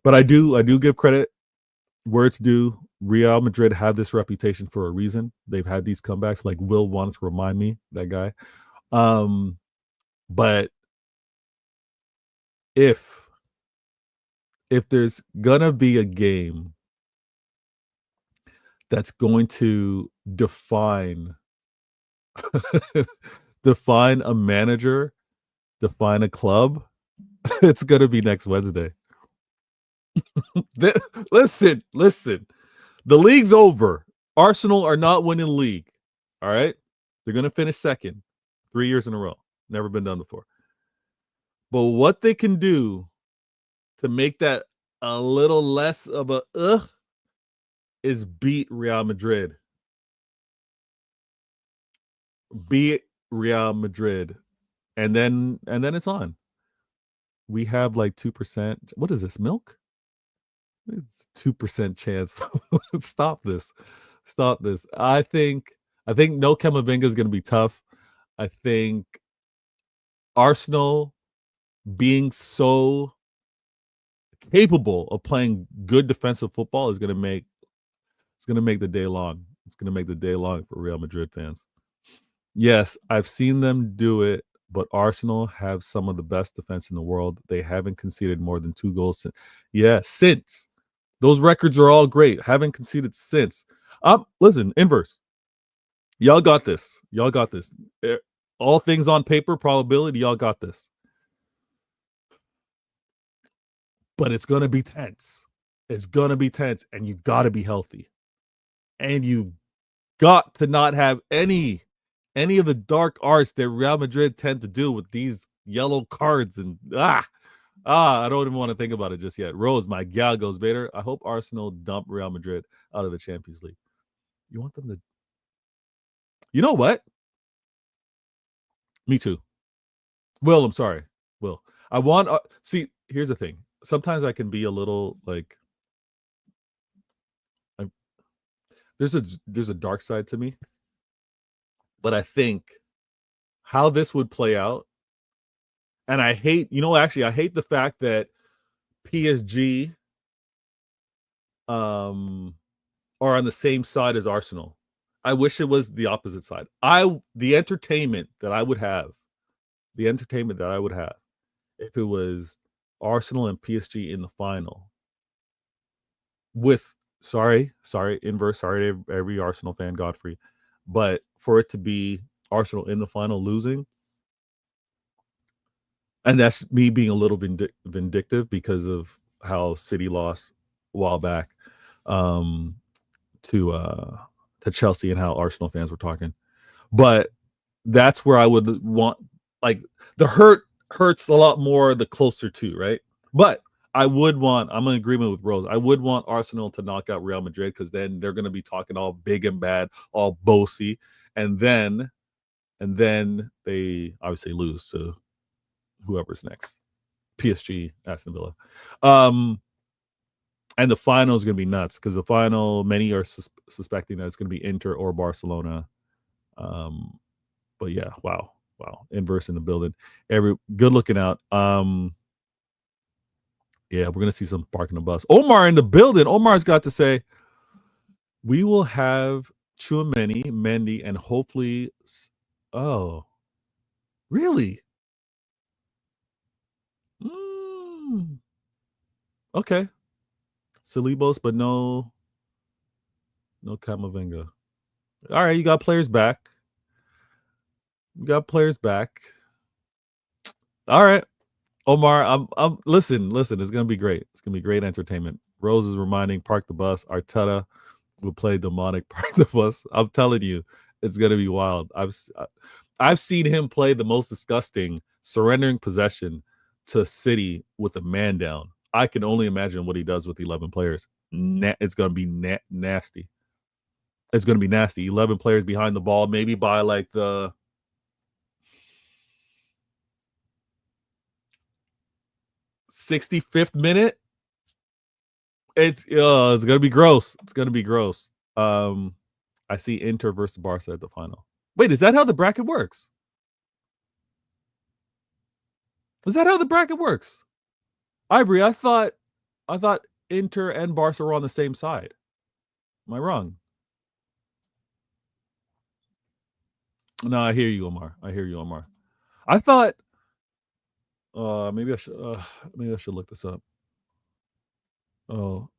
But I do give credit where it's due. Real Madrid have this reputation for a reason. They've had these comebacks, like Will wanted to remind me, that guy. But if there's gonna be a game that's going to define a manager, define a club, it's gonna be next Wednesday. Listen. The league's over. Arsenal are not winning the league. All right? They're going to finish second 3 years in a row. Never been done before. But what they can do to make that a little less of a is beat Real Madrid. Beat Real Madrid. And then it's on. We have like 2%. What is this, milk? It's 2% chance. Stop this. I think no Camavinga is going to be tough. I think Arsenal being so capable of playing good defensive football is going to make the day long. It's going to make the day long for Real Madrid fans. Yes, I've seen them do it, but Arsenal have some of the best defense in the world. They haven't conceded more than 2 goals since. Those records are all great. Haven't conceded since. Listen, inverse. Y'all got this. All things on paper, probability, y'all got this. But it's going to be tense. And you got to be healthy. And you've got to not have any of the dark arts that Real Madrid tend to do with these yellow cards and I don't even want to think about it just yet. Rose, my gal goes, Vader, I hope Arsenal dump Real Madrid out of the Champions League. You want them to... You know what? Me too. Will, I'm sorry. Will. I want... see, here's the thing. Sometimes I can be a little like... There's a dark side to me. But I think how this would play out, and I hate... I hate the fact that PSG are on the same side as Arsenal. I wish it was the opposite side. The entertainment that I would have if it was Arsenal and PSG in the final with inverse, sorry to every Arsenal fan, Godfrey, but for it to be Arsenal in the final losing, and that's me being a little vindictive because of how City lost a while back to Chelsea and how Arsenal fans were talking. But that's where I would want, like, the hurts a lot more the closer to, right? But I'm in agreement with Rose. I would want Arsenal to knock out Real Madrid, because then they're going to be talking all big and bad, all bossy, and then they obviously lose to whoever's next, PSG, Aston Villa. And the final is going to be nuts, because the final, many are suspecting that it's going to be Inter or Barcelona. But yeah, wow, inverse in the building. Good looking out. Yeah, we're gonna see some parking the bus. Omar in the building. Omar's got to say, we will have Chouameni, Mendy, and hopefully... Oh, really? Okay. Salibos, but no No Camavinga. All right, you got players back. You got players back. All right. Omar, I'm listen, it's gonna be great. It's gonna be great entertainment. Rose is reminding Park the Bus. Arteta will play demonic Park the Bus. I'm telling you, it's gonna be wild. I've seen him play the most disgusting, surrendering possession to City with a man down. I can only imagine what he does with 11 players. It's gonna be nasty. It's gonna be nasty. 11 players behind the ball, maybe by like the 65th minute. It's gonna be gross. It's gonna be gross. I see Inter versus Barca at the final. Wait, is that how the bracket works? Is that how the bracket works? Ivory, I thought Inter and Barca were on the same side. Am I wrong? No, I hear you, Omar. I thought maybe I should look this up. Oh.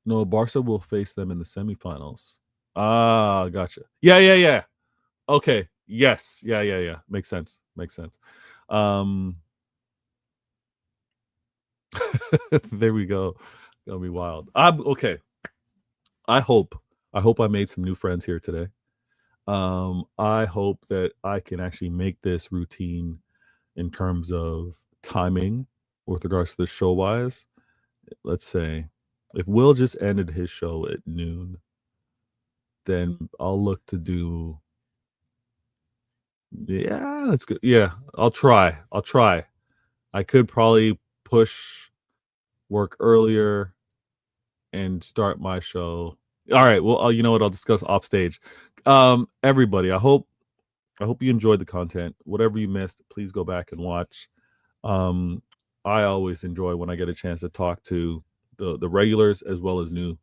No, Barca will face them in the semifinals. Ah, gotcha. Yeah. Okay. Yes. Yeah. Makes sense. There we go. That'll be wild. I'm okay. I hope I made some new friends here today. I hope that I can actually make this routine in terms of timing with regards to the show wise. Let's say if Will just ended his show at noon, then I'll look to do. Yeah, that's good. Yeah, I'll try. I could probably push work earlier and start my show. All right. Well, you know what? I'll discuss off stage. Everybody, I hope you enjoyed the content. Whatever you missed, please go back and watch. I always enjoy when I get a chance to talk to the regulars as well as new.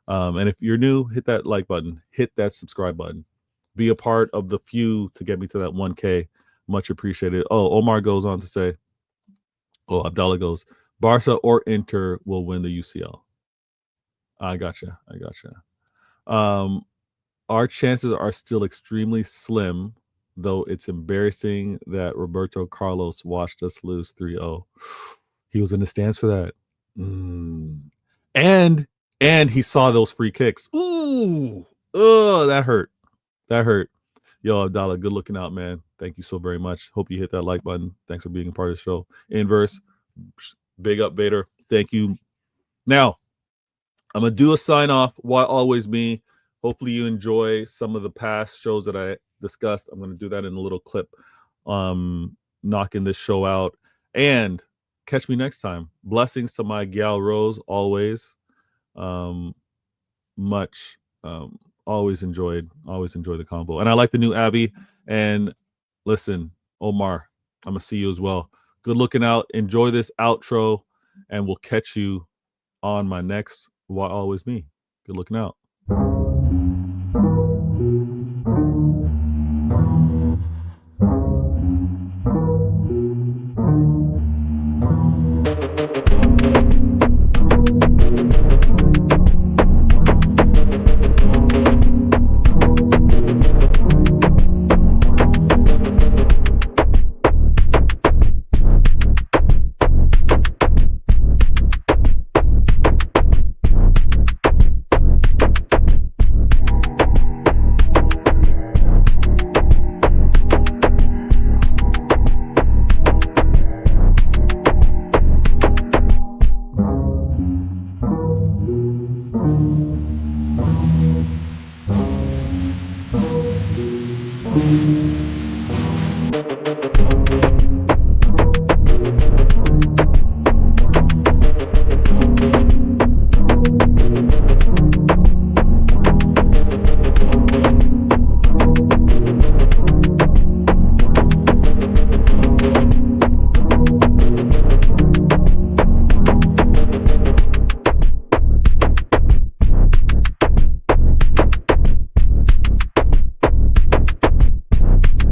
And if you're new, hit that like button, hit that subscribe button, be a part of the few to get me to that 1K. Much appreciated. Oh, Omar goes on to say, Abdallah goes, Barca or Inter will win the UCL. I gotcha. Our chances are still extremely slim, though it's embarrassing that Roberto Carlos watched us lose 3-0. He was in the stands for that. And he saw those free kicks. Ooh. Oh, that hurt. Yo, Abdallah, good looking out, man. Thank you so very much. Hope you hit that like button. Thanks for being a part of the show. Inverse, big up, Vader. Thank you. Now, I'm going to do a sign off. Why always me? Hopefully you enjoy some of the past shows that I discussed. I'm going to do that in a little clip, knocking this show out. And catch me next time. Blessings to my gal Rose, always. Always enjoyed the combo. And I like the new Abby. And listen, Omar, I'm going to see you as well. Good looking out. Enjoy this outro. And we'll catch you on my next Why Always Me. Good looking out. Thank you.